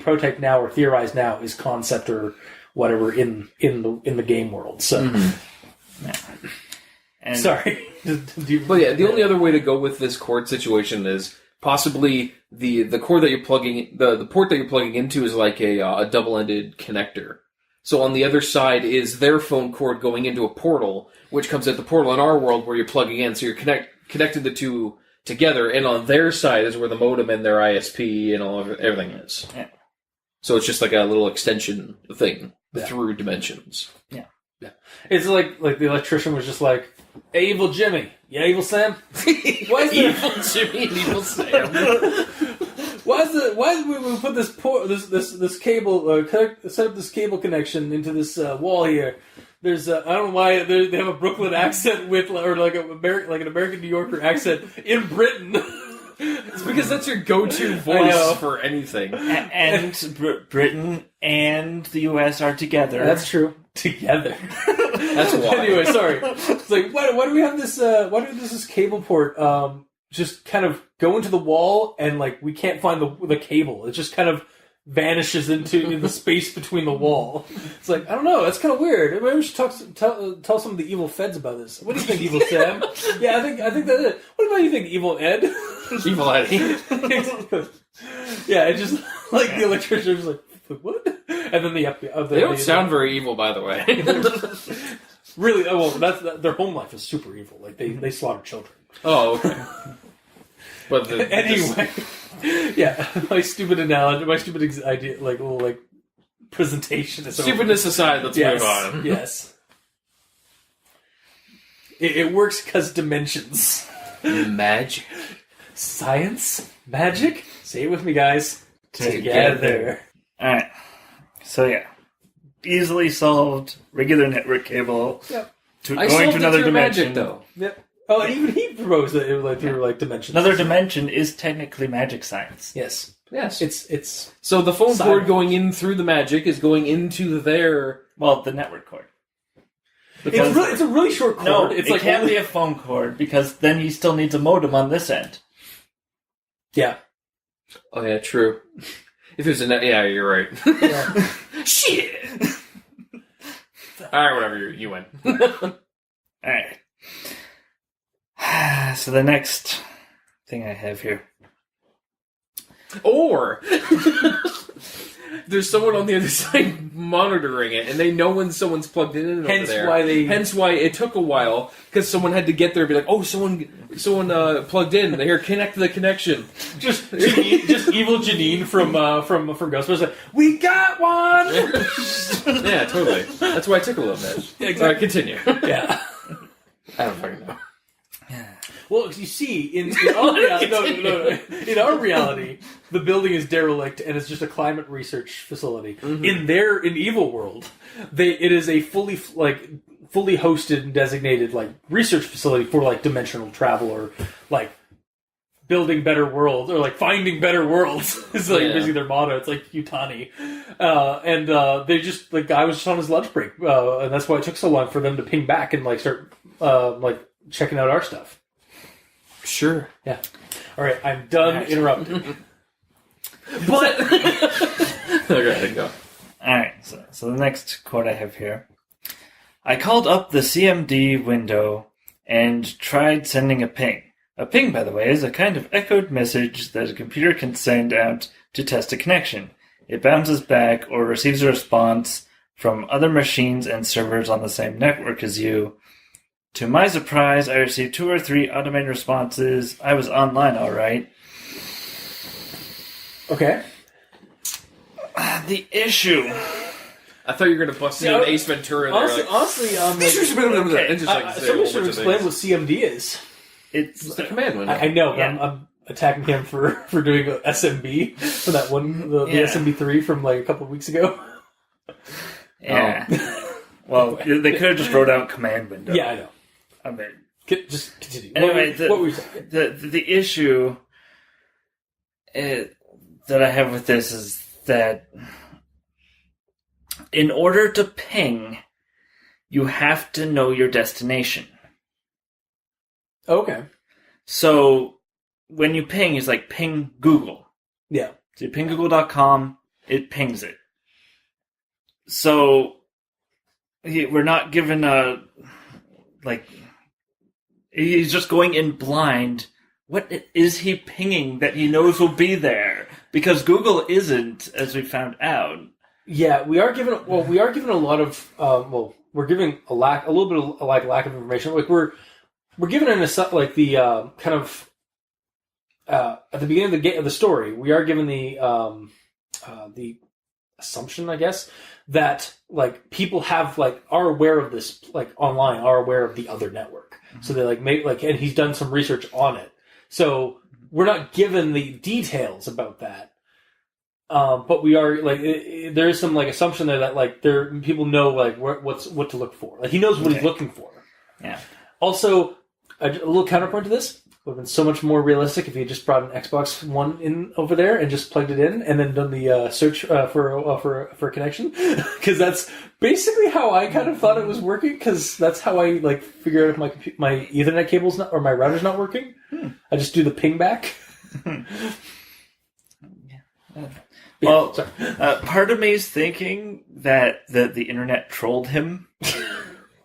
prototyped now or theorized now is concept or whatever in the game world. So, sorry. But yeah, the only other way to go with this cord situation is possibly the cord that you're plugging the port that you're plugging into is like a double-ended connector. So on the other side is their phone cord going into a portal, which comes at the portal in our world where you're plugging in. So you're connecting the two together, and on their side is where the modem and their ISP and everything is. Yeah. So it's just like a little extension thing through dimensions. Yeah. It's like the electrician was just like, "Hey, evil Jimmy, yeah, evil Sam. Why is Evil Jimmy and evil Sam. Why is we put this cable set up this cable connection into this wall here? There's I don't know why they have a Brooklyn accent or like an American New Yorker accent in Britain." It's because that's your go-to voice for anything. And Britain and the US are together. That's true. Together. That's why. Anyway, sorry. It's like, why do we have this? Why do this cable port just kind of go into the wall and like we can't find the cable? It just kind of vanishes into the space between the wall. It's like, I don't know. That's kind of weird. Maybe we should tell some of the evil feds about this. What do you think, evil Sam? Yeah, I think that's it. What about you think, evil Ed? Evil Eddie. Yeah, it's just like the electrician was like, what? And then they don't sound very evil, by the way. Really? Well, their home life is super evil. Like they slaughter children. Oh, okay. But anyway, yeah, my stupid analogy, my stupid idea, like little like presentation is stupidness aside. Let's move on. Yes, it works because dimensions, magic, science, magic. Say it with me, guys. Together. All right. So yeah, easily solved. Regular network cable. Yep. Going to another dimension. Magic, though. Yep. Oh, and even he proposed that it was like through like dimensions. Another dimension is technically magic science. Yes. Yes. It's so the phone cord going in through the magic is going into their the network cord. It's a really short cord. No, it can't be a phone cord because then he still needs a modem on this end. Yeah. Oh yeah, true. If there's yeah, you're right. Yeah. Shit. All right, whatever. You win. All right. So the next thing I have here. Or there's someone on the other side monitoring it, and they know when someone's plugged in over there. Hence why it took a while, because someone had to get there and be like, "Oh, someone plugged in. Here, connect the connection." Just evil Janine from Ghostbusters. Like, we got one. Yeah, totally. That's why it took a little bit. Yeah, exactly. All right, continue. Yeah. I don't fucking know. Well, you see, in our reality, the building is derelict and it's just a climate research facility. Mm-hmm. In Evil World, it is a fully hosted and designated like research facility for like dimensional travel or like building better worlds or like finding better worlds. Is like basically their motto. It's like Yutani, and they just the guy was just on his lunch break, and that's why it took so long for them to ping back and like start like checking out our stuff. Sure. Yeah. All right. I'm done interrupting. But okay, go. All right. So the next quote I have here. I called up the CMD window and tried sending a ping. A ping, by the way, is a kind of echoed message that a computer can send out to test a connection. It bounces back or receives a response from other machines and servers on the same network as you. To my surprise, I received 2 or 3 automated responses. I was online, all right. Okay. The issue. I thought you were going to bust in Ace Ventura. Honestly, somebody should have explained what CMD is. It's the command window. I know, but I'm attacking him for doing SMB for that one, the SMB3 from like a couple of weeks ago. Yeah. Well, they could have just wrote out command window. Yeah, I know. I mean, just continue. Anyway, what were you saying? The issue that I have with this is that in order to ping, you have to know your destination. Okay. So when you ping, it's like ping Google. Yeah. So you ping google.com, it pings it. So we're not given he's just going in blind. What is he pinging that he knows will be there? Because Google isn't, as we found out. Yeah, we are given a lot of we're giving a little bit of lack of information. Like we're given at the beginning of the story, we are given the assumption, I guess, that like people have are aware of this online, are aware of the other network. Mm-hmm. So they and he's done some research on it. So we're not given the details about that. But we are there is some assumption there that people know what to look for. He knows what he's looking for. Yeah. Also, a little counterpoint to this would have been so much more realistic if he had just brought an Xbox One in over there and just plugged it in and then done the search for a connection, because that's basically how I kind of thought it was working. Because that's how I figure out if my Ethernet cable's not or my router's not working. I just do the ping back. Well, part of me is thinking that the internet trolled him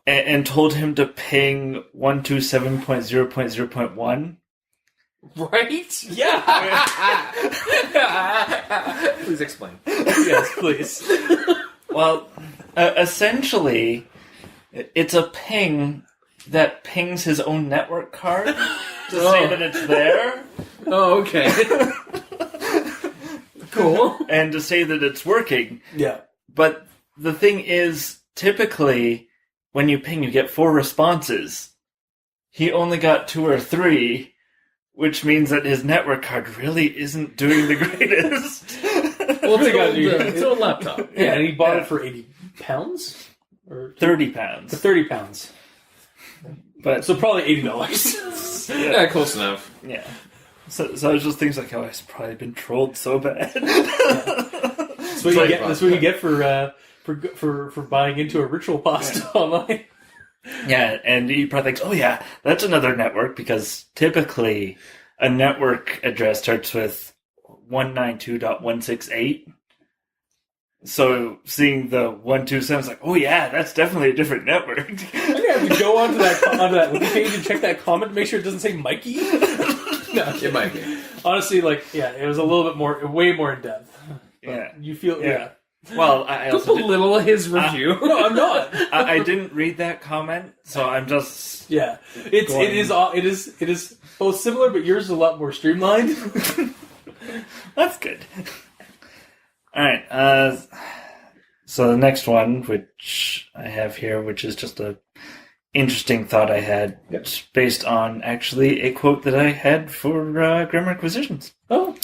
and told him to ping 127.0.0.1. Right? Yeah. Please explain. Yes, please. Well, essentially, it's a ping that pings his own network card to say that it's there. Oh, okay. Cool. And to say that it's working. Yeah. But the thing is, typically, when you ping, you get 4 responses. He only got 2 or 3, which means that his network card really isn't doing the greatest. Well, it's an old laptop. Yeah, and he bought it for £80? Or £30. For £30. But so probably $80. Yeah, close enough. Yeah. So it was just things like, I've probably been trolled so bad. That's what you get. That's what you get for buying into a ritual pasta online. Yeah, and he probably thinks, oh yeah, that's another network, because typically a network address starts with 192.168. So seeing the 127 is like, oh yeah, that's definitely a different network. I'm gonna have to go onto that wiki page and check that comment to make sure it doesn't say Mikey. No, it might be. Honestly, it was a little bit way more in depth. Yeah, you feel Well, I also belittle his review. No, I'm not. I didn't read that comment, so I'm just it is both similar, but yours is a lot more streamlined. That's good. All right. So the next one, which I have here, which is just a interesting thought I had. It's based on actually a quote that I had for Grammar Acquisitions. Oh.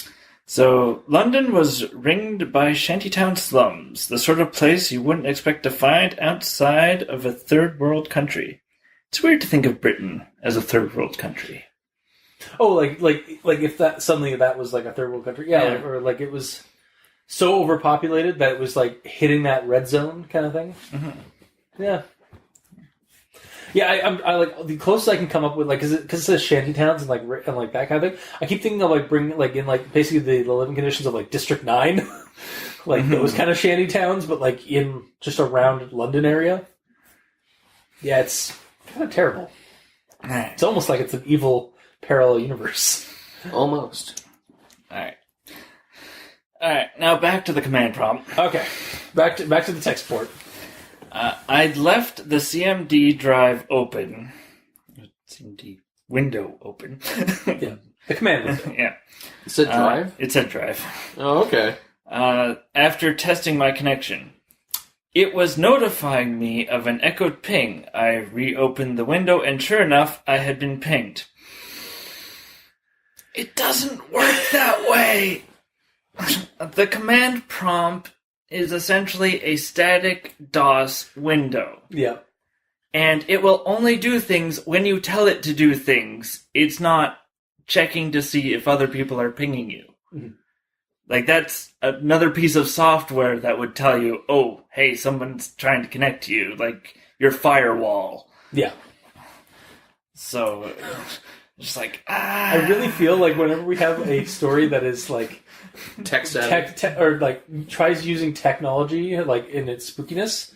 So, London was ringed by shantytown slums, the sort of place you wouldn't expect to find outside of a third world country. It's weird to think of Britain as a third world country. Oh, like if that suddenly that was a third world country, or it was so overpopulated that it was hitting that red zone kind of thing. Mm-hmm. Yeah. Yeah, I like the closest I can come up with because it says shanty towns and that kind of thing. I keep thinking of bringing in basically the living conditions of District 9, those kind of shanty towns, but in just around London area. Yeah, it's kind of terrible. It's almost like it's an evil parallel universe. Almost. Alright. Now back to the command prompt. Okay, back to the tech support. I'd left the CMD drive open. CMD window open. Yeah, the command window. Yeah. It said drive? It said drive. Oh, okay. After testing my connection. It was notifying me of an echoed ping. I reopened the window, and sure enough, I had been pinged. It doesn't work that way! The command prompt is essentially a static DOS window. Yeah. And it will only do things when you tell it to do things. It's not checking to see if other people are pinging you. Mm-hmm. Like, that's another piece of software that would tell you, oh, hey, someone's trying to connect to you, like your firewall. Yeah. So, just like, I really feel like whenever we have a story that is like or like tries using technology like in its spookiness,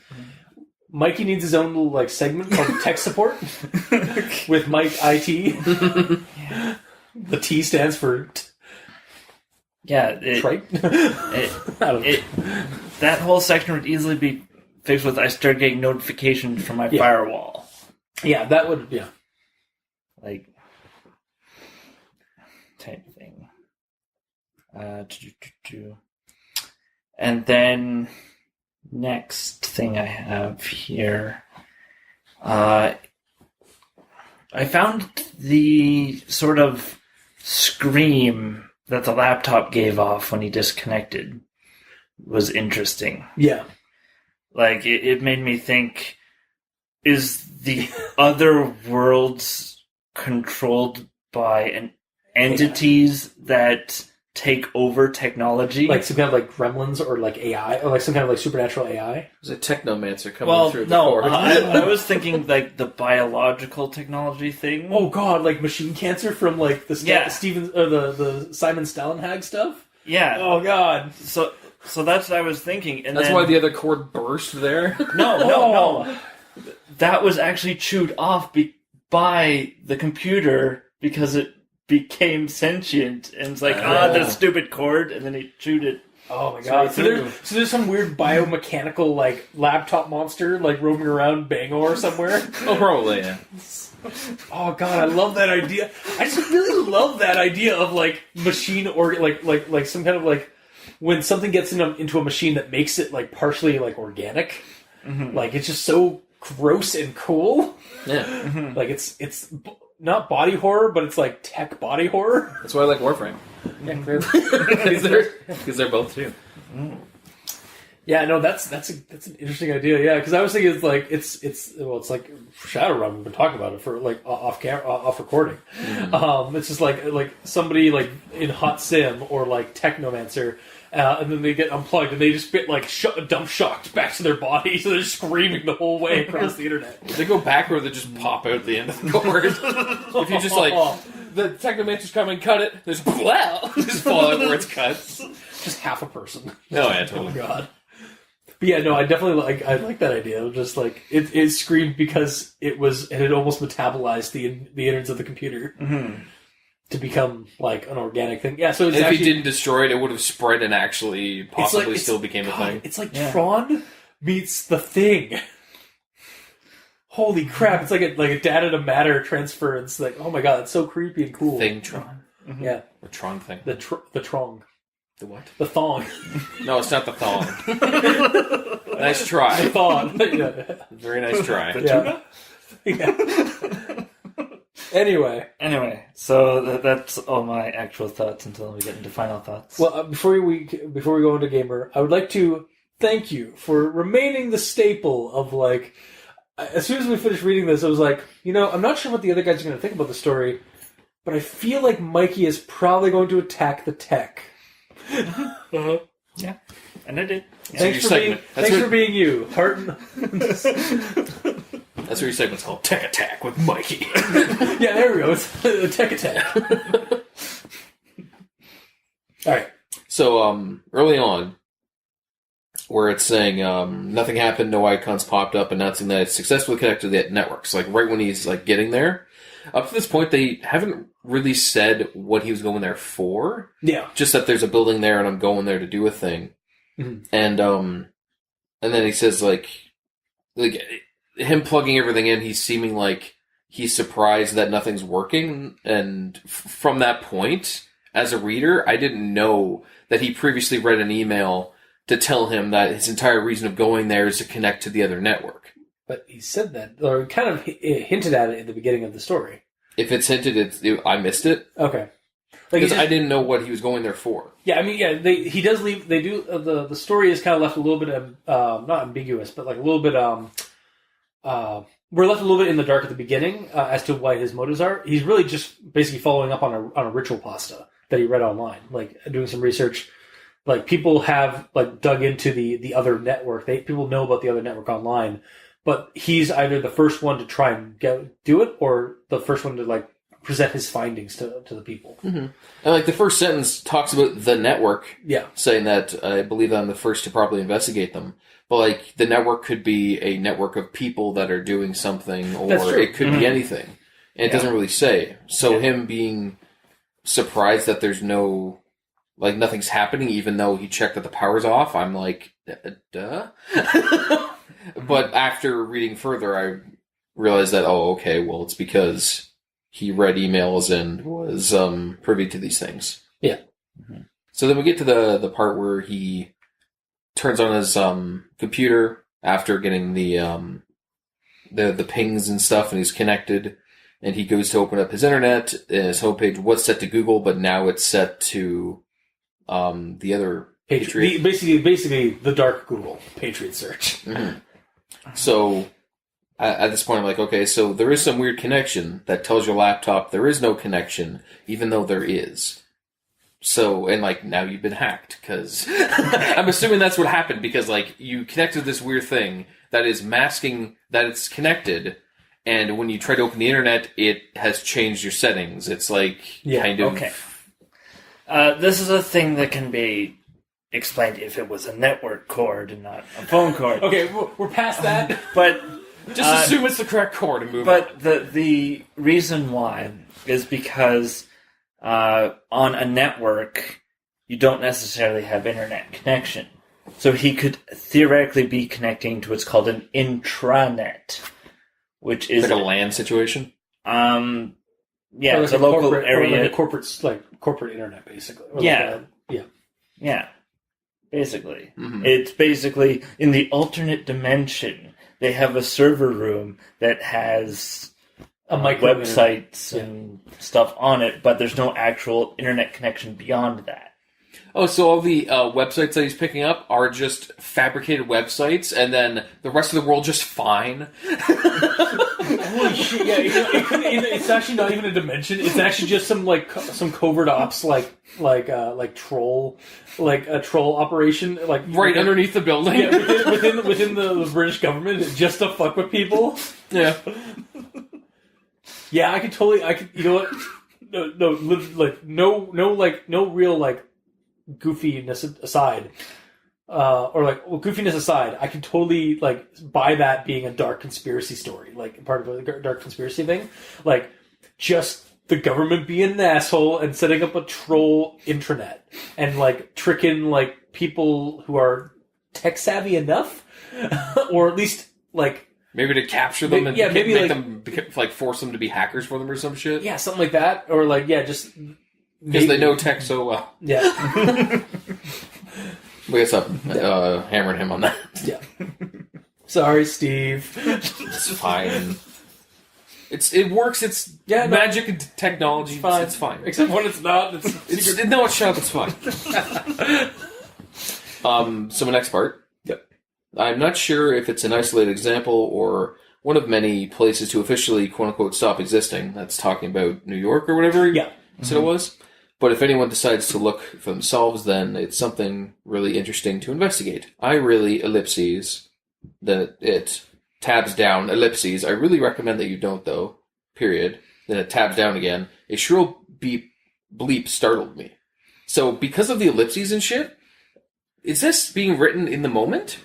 Mikey needs his own little like segment called tech support with Mike IT. Yeah. The T stands for trite. That whole section would easily be fixed with I start getting notifications from my firewall. Yeah, that would like type thing. And then next thing I have here, I found the sort of scream that the laptop gave off when he disconnected was interesting. Yeah. Like, it made me think, is the other worlds controlled by entities that take over technology? Like some kind of like gremlins or like AI, or like some kind of like supernatural AI? There's a technomancer coming through the cord. I was thinking like the biological technology thing. Oh god, like machine cancer from like the Steven or the Simon Stallenhag stuff? Yeah. Oh god. So that's what I was thinking. And that's why the other cord burst there? No. That was actually chewed off by the computer because it became sentient, and it's like, the stupid cord, and then he chewed it. Oh my god. So there's some weird biomechanical, like, laptop monster, like, roaming around Bangor somewhere? Oh, probably, yeah. Oh god, I love that idea. I just really love that idea of, like, machine, like some kind of, like, when something gets into a machine that makes it, like, partially, like, organic. Mm-hmm. Like, it's just so gross and cool. Yeah. Mm-hmm. Like, it's not body horror, but it's like tech body horror. That's why I like Warframe. Yeah, clearly. Because they're both too. Mm. Yeah, no, that's an interesting idea. Yeah, because I was thinking it's like Shadowrun. We've been talking about it for like off recording. Mm. It's just like somebody like in Hot Sim or like Technomancer. And then they get unplugged, and they just get like dump shocked back to their body, so they're screaming the whole way across the internet. They go back, or they just pop out the end of the cord. If you just like the Technomancer's coming, cut it. There's just fall out where it's cut. Just half a person. Oh yeah, totally. Oh god. But yeah, no, I definitely like that idea. Just like it screamed because it had almost metabolized the innards of the computer. Mm-hmm. To become like an organic thing, yeah. So if he didn't destroy it, it would have spread and actually possibly still became a thing. It's like Tron meets The Thing. Holy crap! It's like a data to matter transference. Like, oh my god, it's so creepy and cool. Thing Tron, yeah, the Tron thing, the Trong, the what? The thong. No, it's not the thong. Nice try. The thong. Yeah. Very nice try. The tuna. Yeah. Anyway, so that's all my actual thoughts until we get into final thoughts. Well, before we go into Gamer, I would like to thank you for remaining the staple of like. As soon as we finished reading this, I was like, I'm not sure what the other guys are going to think about the story, but I feel like Mikey is probably going to attack the tech. Uh-huh. Yeah, and I did. Yeah. Thanks for being you, Harton. That's what your segment's called, Tech Attack with Mikey. Yeah, there we go. It's a tech attack. All right. So, early on, where it's saying nothing happened, no icons popped up announcing that it's successfully connected to the networks. Like right when he's like getting there, up to this point, they haven't really said what he was going there for. Yeah. Just that there's a building there and I'm going there to do a thing. Mm-hmm. And then he says, like him plugging everything in, he's seeming like he's surprised that nothing's working. And from that point, as a reader, I didn't know that he previously read an email to tell him that his entire reason of going there is to connect to the other network. But he said that, or kind of hinted at it at the beginning of the story. If it's hinted, I missed it. Okay. Because I didn't know what he was going there for. Yeah, I mean, yeah, he does leave. They do the story is kind of left a little bit not ambiguous, but like a little bit we're left a little bit in the dark at the beginning as to why his motives are. He's really just basically following up on a ritual pasta that he read online, like doing some research. Like people have like dug into the other network. People know about the other network online, but he's either the first one to try and do it, or the first one to like present his findings to the people. Mm-hmm. And like the first sentence talks about the network, saying that I believe I'm the first to properly investigate them. But like the network could be a network of people that are doing something, or it could be anything. And it doesn't really say. So him being surprised that there's nothing's happening, even though he checked that the power's off, I'm like, duh. But after reading further, I realized that, it's because he read emails and was privy to these things. Yeah. Mm-hmm. So then we get to the part where he turns on his computer after getting the pings and stuff, and he's connected, and he goes to open up his internet, and his homepage was set to Google, but now it's set to the other Patriot. Basically the dark Google Patriot search. Mm-hmm. So at this point, I'm like, okay, so there is some weird connection that tells your laptop there is no connection, even though there is. So, and like, now you've been hacked, because I'm assuming that's what happened, because like, you connected this weird thing that is masking that it's connected, and when you try to open the internet, it has changed your settings. It's like, kind of... Okay. This is a thing that can be explained if it was a network cord and not a phone cord. Okay, we're past that. But just assume it's the correct cord and move on. But the reason why is because on a network, you don't necessarily have internet connection. So he could theoretically be connecting to what's called an intranet, which is... like a LAN situation? Yeah, it's a local area. Like a corporate internet, basically. Yeah. Basically. Mm-hmm. It's basically, in the alternate dimension, they have a server room that has websites and stuff on it, but there's no actual internet connection beyond that. Oh, so all the websites that he's picking up are just fabricated websites, and then the rest of the world just fine? Holy shit! Yeah, it's actually not even a dimension. It's actually just some covert ops, like troll, like a troll operation, like right underneath the building. Yeah, within the British government, just to fuck with people. Yeah. Yeah, I could. You know what? No real goofiness aside. Goofiness aside, I can totally buy that being a dark conspiracy story, part of a dark conspiracy thing, just the government being an asshole and setting up a troll intranet and tricking people who are tech savvy enough, or at least maybe to capture them and maybe make them force them to be hackers for them or some shit. Yeah, something like that, or just because they know tech so well. Yeah. We guess I'm hammering him on that. Yeah. Sorry, Steve. It's fine. It works. It's magic and technology. It's fine. Except when it's not. No, shut up. It's fine. So my next part. Yep. I'm not sure if it's an isolated example or one of many places to officially, quote unquote, stop existing. That's talking about New York or whatever. Yeah. Said it was. But if anyone decides to look for themselves, then it's something really interesting to investigate. I really, ellipses, then it tabs down, ellipses. I really recommend that you don't, though, period. Then it tabs down again. A shrill bleep startled me. So because of the ellipses and shit, is this being written in the moment?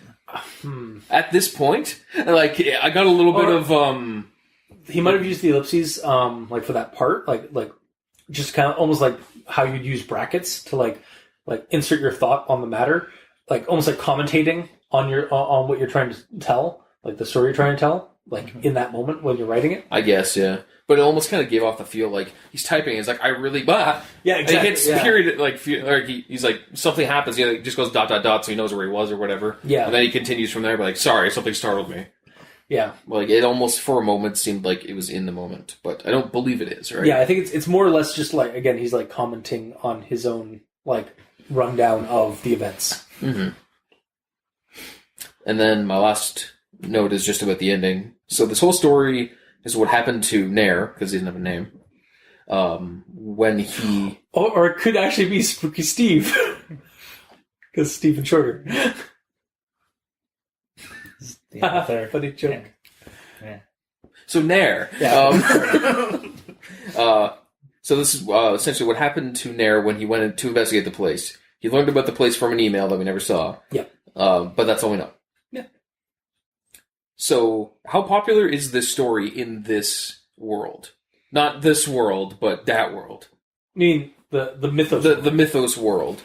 At this point? I got a little bit of, he might have used the ellipses, like for that part, like just kind of almost like how you'd use brackets to like insert your thought on the matter, like almost like commentating on what you're trying to tell, like the story you're trying to tell, like in that moment when you're writing it. I guess, yeah. But it almost kind of gave off the feel like he's typing. He's like, I really, yeah, exactly. And he hits period, like he's like something happens. He just goes ... so he knows where he was or whatever. Yeah, and then he continues from there. But like, sorry, something startled me. Yeah, like it almost for a moment seemed like it was in the moment, but I don't believe it is. Right? Yeah, I think it's more or less just like, again, he's like commenting on his own like rundown of the events. Mm-hmm. And then my last note is just about the ending. So this whole story is what happened to Nair, because he didn't have a name, when he... Or it could actually be Spooky Steve, because Stephen Shorter. Funny joke. Yeah. So Nair. Yeah. So this is essentially what happened to Nair when he went in to investigate the place. He learned about the place from an email that we never saw. Yeah. But that's all we know. Yeah. So, how popular is this story in this world? Not this world, but that world. I mean, the mythos. The mythos world.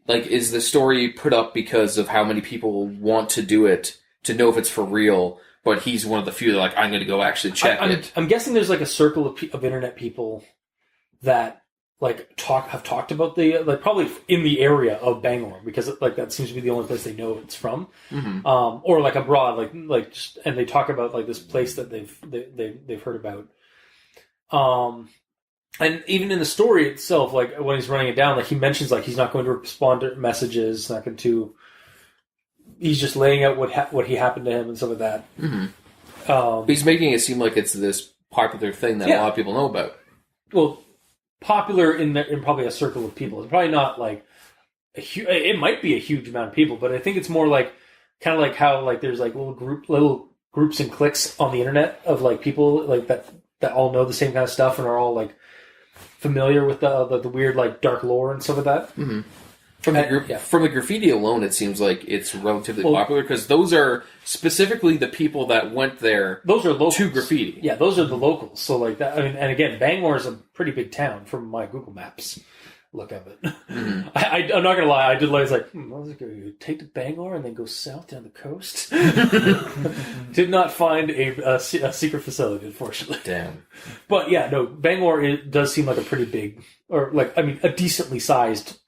Like, is the story put up because of how many people want to do it, to know if it's for real, but he's one of the few that are like, I'm going to go actually check it. I'm guessing there's like a circle of internet people that like have talked about the like probably in the area of Bangor, because like that seems to be the only place they know it's from, or like abroad, like just, and they talk about like this place that they've heard about, and even in the story itself, like when he's running it down, like he mentions like he's not going to respond to messages, not going to, he's just laying out what he happened to him and stuff like that. But he's making it seem like it's this popular thing that a lot of people know about. Well, popular in probably a circle of people. It's probably not like it might be a huge amount of people, but I think it's more like kind of like how like there's like little groups and cliques on the internet of like people like that all know the same kind of stuff and are all like familiar with the weird like dark lore and stuff like that. Mm-hmm. From the graffiti alone, it seems like it's relatively popular because those are specifically the people that went there. Those are locals to graffiti. Yeah, those are the locals. So like that. I mean, and again, Bangor is a pretty big town from my Google Maps look of it. Mm-hmm. I'm not gonna lie. I did like I was like, take to Bangor and then go south down the coast. Did not find a secret facility, unfortunately. Damn. But yeah, no, Bangor does seem like a pretty big, or like a decently sized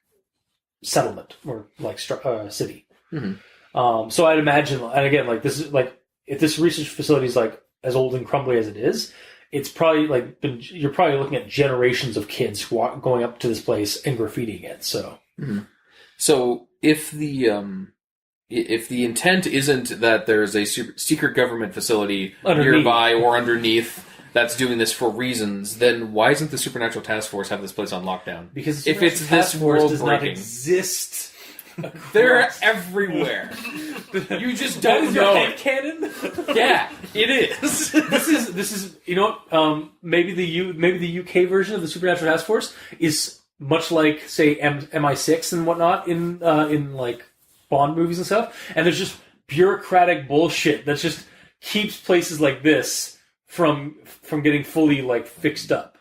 settlement or like city. Mm-hmm. So I'd imagine, and again, like this is like if this research facility is like as old and crumbly as it is, it's probably like you're probably looking at generations of kids going up to this place and graffitiing it. So, so if the intent isn't that there's a secret government facility nearby or underneath that's doing this for reasons, then why isn't the Supernatural Task Force have this place on lockdown? Because if it's this world does breaking, not exist. They're everywhere. You just don't know. Head cannon? Yeah, it is. This is you know what, maybe the UK version of the Supernatural Task Force is much like say MI6 and whatnot in like Bond movies and stuff, and there's just bureaucratic bullshit that just keeps places like this from getting fully like fixed up.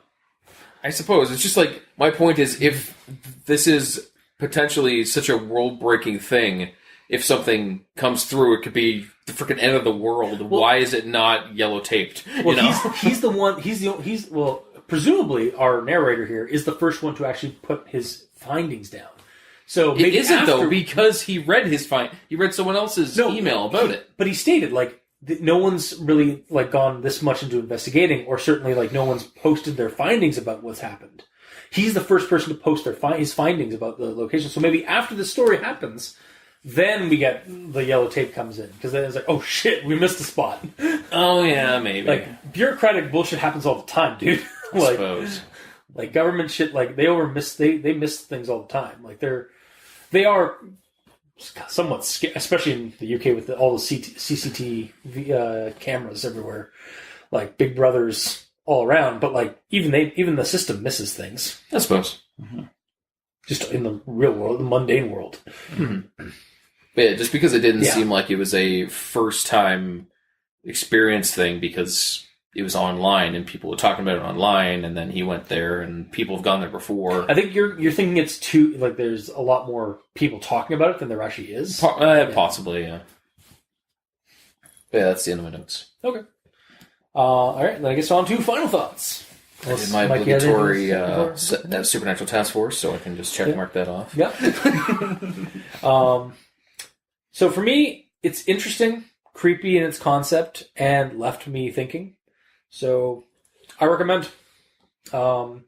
I suppose it's just like my point is if this is potentially such a world-breaking thing, if something comes through, it could be the freaking end of the world. Well, why is it not yellow taped? Well, he's the one. He's well, presumably our narrator here is the first one to actually put his findings down. So it isn't though because he read he read someone else's email about it. But he stated like no one's really like gone this much into investigating, or certainly like no one's posted their findings about what's happened. He's the first person to post his findings about the location. So maybe after the story happens, then we get the yellow tape comes in. Because then it's like, oh shit, we missed a spot. Oh yeah, maybe. Like, bureaucratic bullshit happens all the time, dude. I suppose. Like, government shit, like, they miss things all the time. Like, they are somewhat scary, especially in the UK with all the CCTV cameras everywhere. Like, Big Brother's all around, but like even the system misses things. I suppose. Mm-hmm. Just in the real world, the mundane world. Mm-hmm. Yeah, just because it didn't seem like it was a first time experience thing, because it was online and people were talking about it online, and then he went there and people have gone there before. I think you're thinking it's too, like, there's a lot more people talking about it than there actually is. Possibly, yeah. But yeah, that's the end of my notes. Okay. All right, then I guess on to final thoughts. I did my obligatory Supernatural Task Force, so I can just check mark that off. Yeah. So for me, it's interesting, creepy in its concept, and left me thinking. So I recommend. And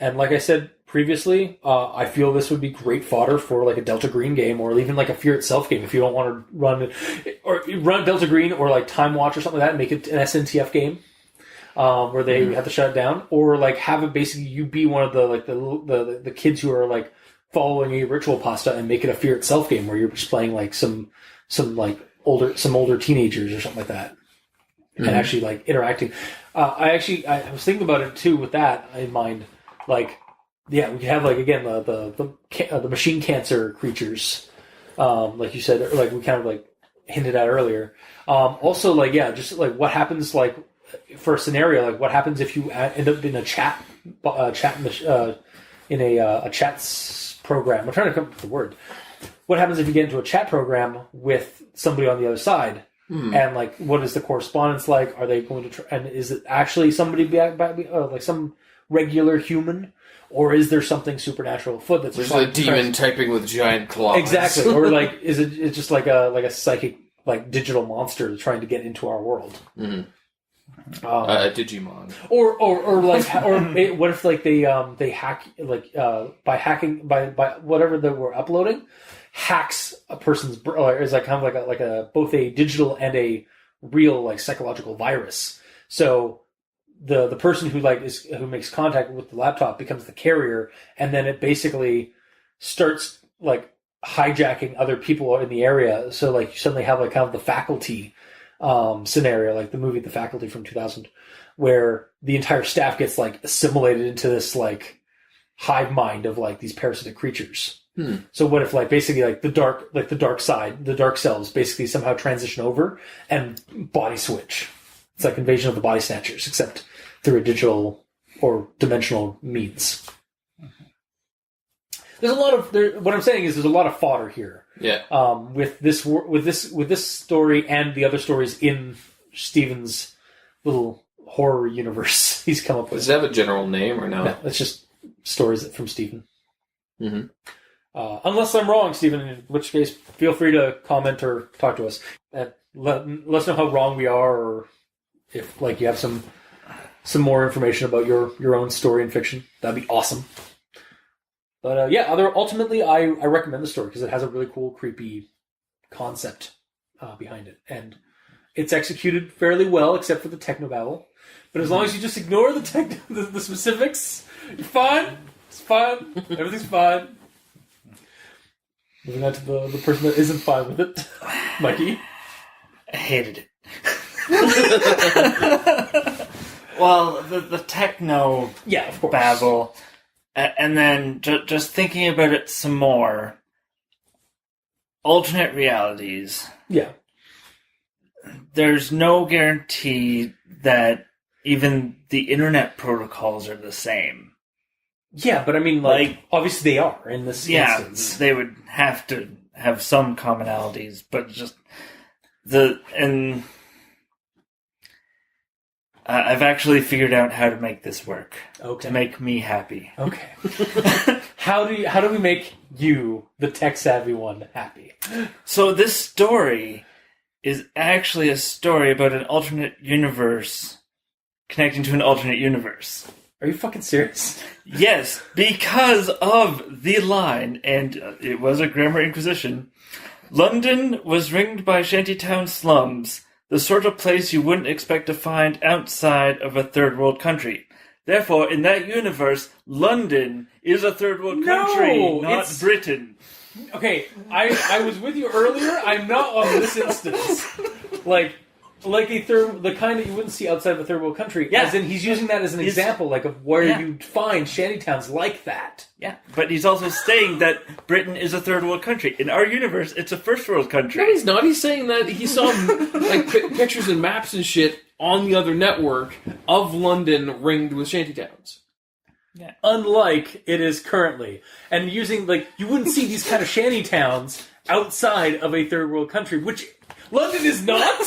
like I said previously, I feel this would be great fodder for like a Delta Green game, or even like a Fear Itself game if you don't want to run Delta Green or like Time Watch or something like that and make it an SNTF game. Where they have to shut it down, or like have it basically you be one of the like the kids who are like following a ritual pasta and make it a Fear Itself game where you're just playing like some like older teenagers or something like that, and actually like interacting. I was thinking about it too with that in mind. Like, yeah, we could have like again the machine cancer creatures, like you said, or like we kind of like hinted at earlier. Also, like just like what happens like. For a scenario, like what happens if you end up in a chat in a chat program? I'm trying to come up with the word. What happens if you get into a chat program with somebody on the other side? And like, what is the correspondence like? Are they going to? And is it actually somebody like some regular human, or is there something supernatural afoot that's there's a demon typing with giant claws? Exactly, or like it's just like a psychic like digital monster trying to get into our world. A Digimon, or what if like they hack like by hacking by whatever they were uploading hacks a person's or is like kind of like a both a digital and a real like psychological virus. So the person who like who makes contact with the laptop becomes the carrier, and then it basically starts like hijacking other people in the area. So like you suddenly have like kind of the faculty scenario, like the movie The Faculty from 2000, where the entire staff gets like assimilated into this like hive mind of like these parasitic creatures. So what if like basically like the dark side, the dark selves basically somehow transition over and body switch? It's like Invasion of the Body Snatchers, except through a digital or dimensional means. There's a lot of what I'm saying is there's a lot of fodder here. Yeah. With this story and the other stories in Steven's little horror universe he's come up with. Does it have a general name or no? No, it's just stories from Steven. Unless I'm wrong, Steven, in which case feel free to comment or talk to us. And let us know how wrong we are, or if like you have some more information about your own story and fiction. That'd be awesome. But ultimately, I recommend the story because it has a really cool, creepy concept behind it, and it's executed fairly well, except for the technobabble. But as long as you just ignore the specifics, you're fine. It's fine. Everything's fine. Moving on to the person that isn't fine with it, Mikey. I hated it. Well, the techno of course. babble. And then just thinking about it some more, alternate realities. Yeah. There's no guarantee that even the internet protocols are the same. Yeah, but I mean, like obviously they are in this instance. They would have to have some commonalities, but just I've actually figured out how to make this work. Okay. To make me happy. Okay. How do we make you, the tech-savvy one, happy? So this story is actually a story about an alternate universe connecting to an alternate universe. Are you fucking serious? Yes, because of the line, and it was a grammar inquisition. London was ringed by shantytown slums, the sort of place you wouldn't expect to find outside of a third world country. Therefore, in that universe, London is a third world country, not Britain. Okay, I was with you earlier. I'm not on this instance. Like the kind that you wouldn't see outside of a third world country. Yeah. As in, he's using that as an example, like of where you'd find shantytowns like that. Yeah, but he's also saying that Britain is a third world country. In our universe, it's a first world country. No, he's not. He's saying that he saw like pictures and maps and shit on the other network of London ringed with shantytowns. Yeah. Unlike it is currently. And using, like, you wouldn't see these kind of shanty towns outside of a third world country, which London is not.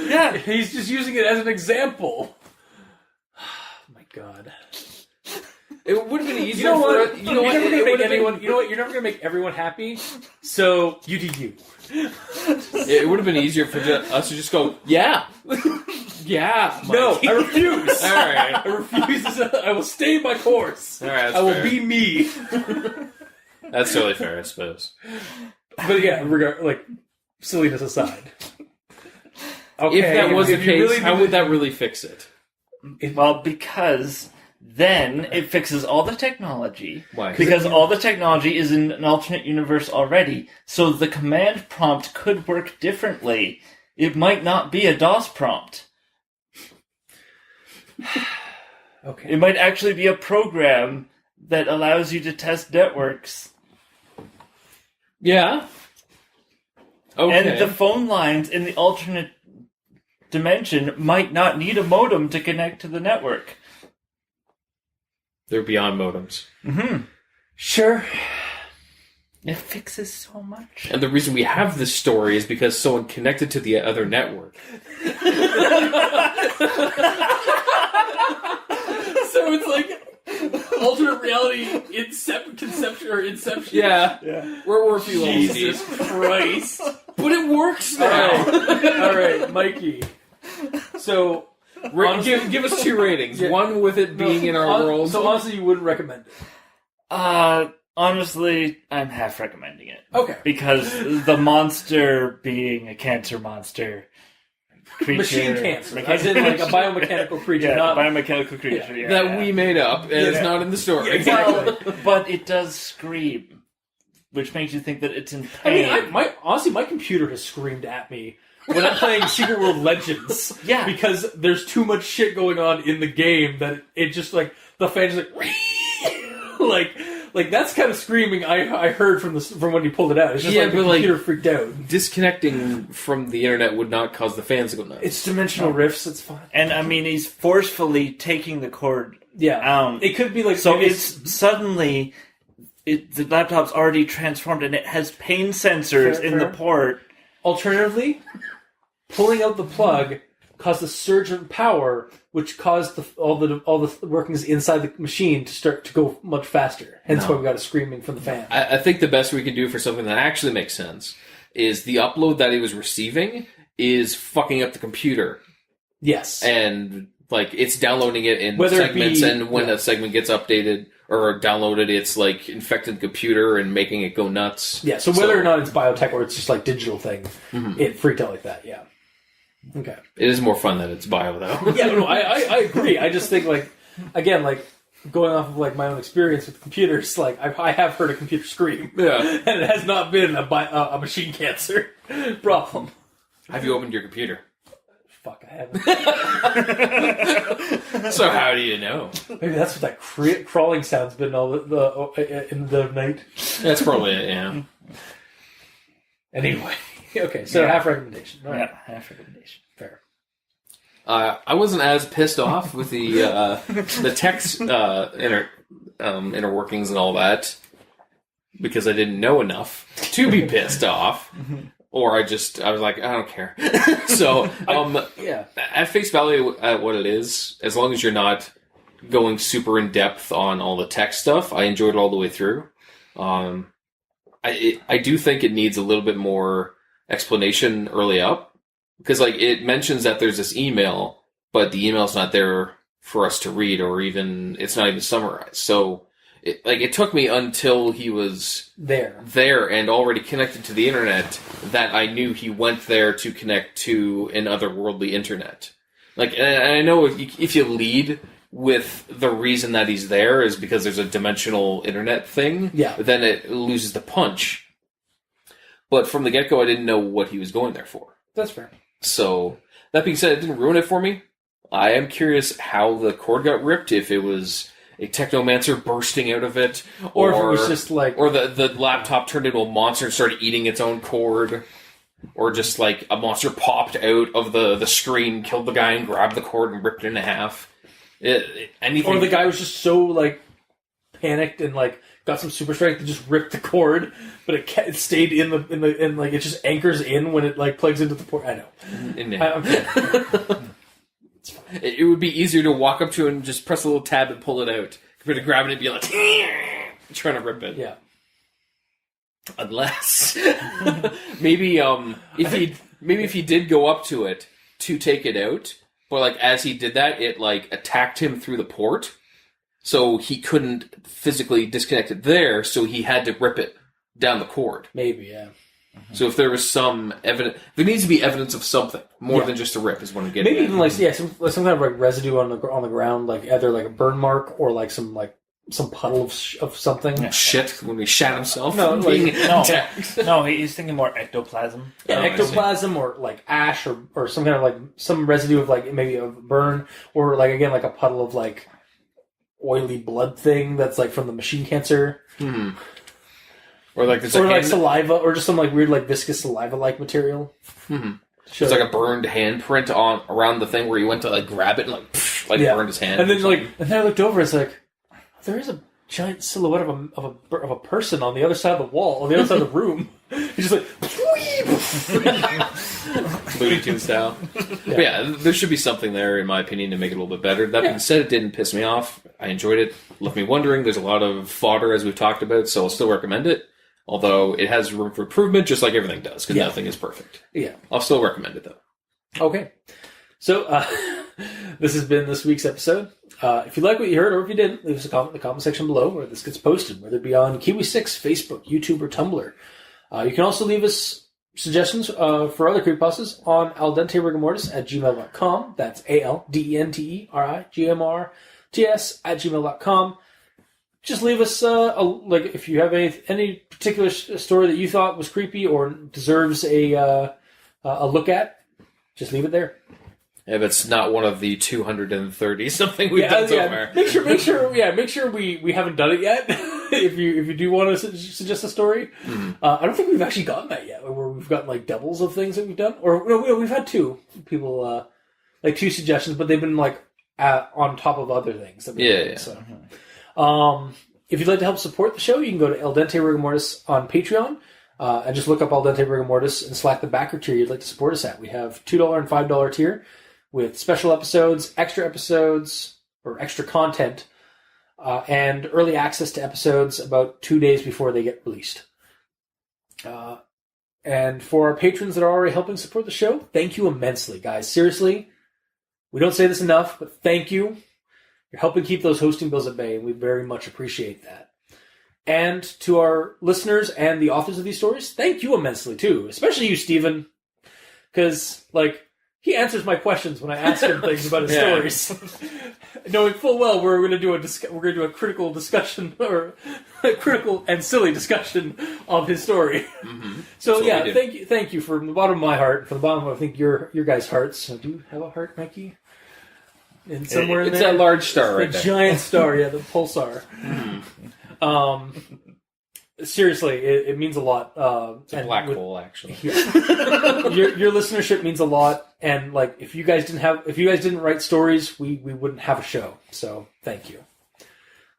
Yeah. He's just using it as an example. Oh my god. It would have been easier You know for what? you know what? You're never It gonna make would have been- anyone. You know what? You're never gonna make everyone happy. So you do you. It would have been easier for us to just go, yeah, yeah. No, Mikey. I refuse. All right. I refuse. I will stay my course. All right, that's I will fair. be me. That's totally fair, I suppose. But yeah, silliness aside. Okay, If that was the if you case, really how did would that really fix it? Well, because then it fixes all the technology. Why? Because all the technology is in an alternate universe already. So the command prompt could work differently. It might not be a DOS prompt. Okay. It might actually be a program that allows you to test networks. Yeah. Okay. And the phone lines in the alternate dimension might not need a modem to connect to the network. They're beyond modems. Mm-hmm. Sure. It fixes so much. And the reason we have this story is because someone connected to the other network. So it's like alternate reality conception or inception. Yeah. Yeah. We're a few levels Jesus deep. Christ. But it works All now. right. All right, Mikey. So Give us two ratings. Yeah. One with it being in our world. So honestly, you wouldn't recommend it. Honestly, I'm half recommending it. Okay. Because the monster being a cancer monster. Creature, Machine cancer, as in like a biomechanical creature, yeah, not biomechanical creature. Yeah, that yeah. we made up, and it's Yeah. not in the story. Yeah, exactly. Well, but it does scream, which makes you think that it's in I pain. mean, honestly, my computer has screamed at me when I'm playing Secret World Legends. Yeah. Because there's too much shit going on in the game that it just like the fans just like like that's kind of screaming I heard from when you pulled it out. It's just Yeah, like the but, like, computer freaked out. Disconnecting from the internet would not cause the fans to go nuts. It's dimensional rifts. It's fine. And I mean, he's forcefully taking the cord Yeah, out. it could be like So maybe it's suddenly, the laptop's already transformed and it has pain sensors in the Fair. port. Alternatively, pulling out the plug caused a surge in power, which caused all the workings inside the machine to start to go much faster. Hence why we got a screaming from the fan. I think the best we can do for something that actually makes sense is the upload that he was receiving is fucking up the computer. Yes. And, like, it's downloading it in Whether it segments, be- and when yeah. a segment gets updated or downloaded, it's, like, infecting the computer and making it go nuts. Yeah, so whether or not it's biotech or it's just like digital thing, it freaked out like that, yeah. Okay. It is more fun that it's bio, though. Yeah, no, I agree. I just think, like, again, like, going off of, like, my own experience with computers, like, I have heard a computer scream. Yeah. And it has not been a machine cancer problem. Have you opened your computer? Fuck, I haven't. So how do you know? Maybe that's what that crawling sound's been all in the night. That's probably it, yeah. Anyway. Okay, so Yeah. half recommendation. All right. Yeah, half recommendation. Fair. I wasn't as pissed off with the text inner workings and all that because I didn't know enough to be pissed off, or I was like, I don't care. So Yeah. at face value, at what it is, as long as you're not going super in depth on all the tech stuff, I enjoyed it all the way through. I do think it needs a little bit more explanation early up, because like it mentions that there's this email, but the email's not there for us to read, or even it's not even summarized. So it took me until he was there and already connected to the internet that I knew he went there to connect to an otherworldly internet. Like, and I know if you lead with the reason that he's there is because there's a dimensional internet thing, then it loses the punch. But from the get-go, I didn't know what he was going there for. That's fair. So, that being said, it didn't ruin it for me. I am curious how the cord got ripped, if it was a technomancer bursting out of it, or if it was just like... Or the laptop turned into a monster and started eating its own cord. or just like a monster popped out of the screen, killed the guy, and grabbed the cord and ripped it in half. Anything. Or the guy was just so like panicked and like got some super strength to just rip the cord, but it stayed in like it just anchors in when it like plugs into the port. I know. It would be easier to walk up to it and just press a little tab and pull it out compared to grabbing it and be like trying to rip it. Yeah. Unless maybe if he did go up to it to take it out, but like as he did that, it like attacked him through the port, so he couldn't physically disconnect it there, so he had to rip it down the cord. Maybe, yeah. So if there was some evidence, there needs to be evidence of something more than just a rip. Is what I'm getting. Maybe at. even like some kind of like residue on the ground, like either like a burn mark or like some puddle of something. Yeah. Shit, when he shat himself. No, No, he's thinking more ectoplasm. Yeah, ectoplasm or like ash or some kind of like some residue of like maybe a burn or like again like a puddle of like oily blood thing that's like from the machine cancer. Or like there's like saliva or just some like weird like viscous saliva like material. There's like a burned handprint around the thing where he went to like grab it and like burned his hand. And then I looked over. It's like there is a giant silhouette of a person on the other side of the wall, on the other side of the room. He's just like Looney Tunes style. But yeah, there should be something there, in my opinion, to make it a little bit better. That being said, it didn't piss me off. I enjoyed it. Left me wondering. There's a lot of fodder, as we've talked about, so I'll still recommend it. Although it has room for improvement, just like everything does, because nothing is perfect. Yeah. I'll still recommend it, though. Okay. So, this has been this week's episode. If you like what you heard, or if you didn't, leave us a comment in the comment section below where this gets posted, whether it be on Kiwi6, Facebook, YouTube, or Tumblr. You can also leave us suggestions for other creepypastas on aldenterigamortis@gmail.com. That's aldenterigamortis@gmail.com. Just leave us if you have any particular story that you thought was creepy or deserves a look at, just leave it there. If it's not one of the 230 something we've done so far. Make sure we haven't done it yet. if you do want to suggest a story, I don't think we've actually gotten that yet. Where we've gotten like doubles of things that we've done, or no, we've had two people like two suggestions, but they've been like on top of other things that we've done. So. If you'd like to help support the show, you can go to El Dente Rigamortis on Patreon and just look up El Dente Rigamortis and select the backer tier you'd like to support us at. We have $2 and $5 tier with special episodes, extra content, and early access to episodes about 2 days before they get released. And for our patrons that are already helping support the show, thank you immensely, guys. Seriously, we don't say this enough, but thank you. You're helping keep those hosting bills at bay, and we very much appreciate that. And to our listeners and the authors of these stories, thank you immensely, too. Especially you, Stephen. Because, he answers my questions when I ask him things about his stories. Knowing full well we're going to do a critical discussion, or a critical and silly discussion of his story. Mm-hmm. So, thank you from the bottom of my heart, from the bottom of, I think, your guys' hearts. Do you have a heart, Mikey? And somewhere in there, it's that large star right there. The giant star, the pulsar. Seriously, it means a lot. It's a black hole, actually. Your listenership means a lot, and if you guys didn't write stories, we wouldn't have a show. So thank you.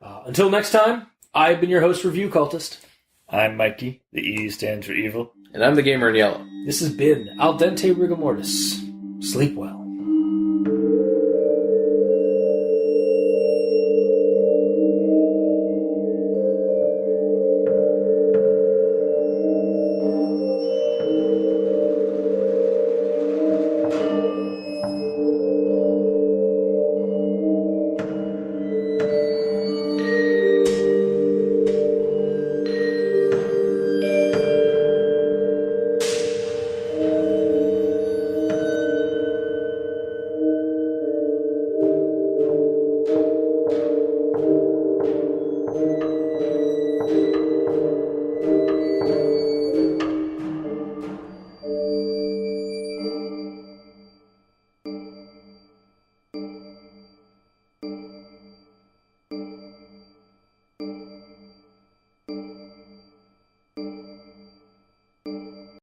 Until next time, I've been your host, Review Cultist. I'm Mikey. The E stands for evil, and I'm the gamer in yellow. This has been Al Dente Rigamortis. Sleep well.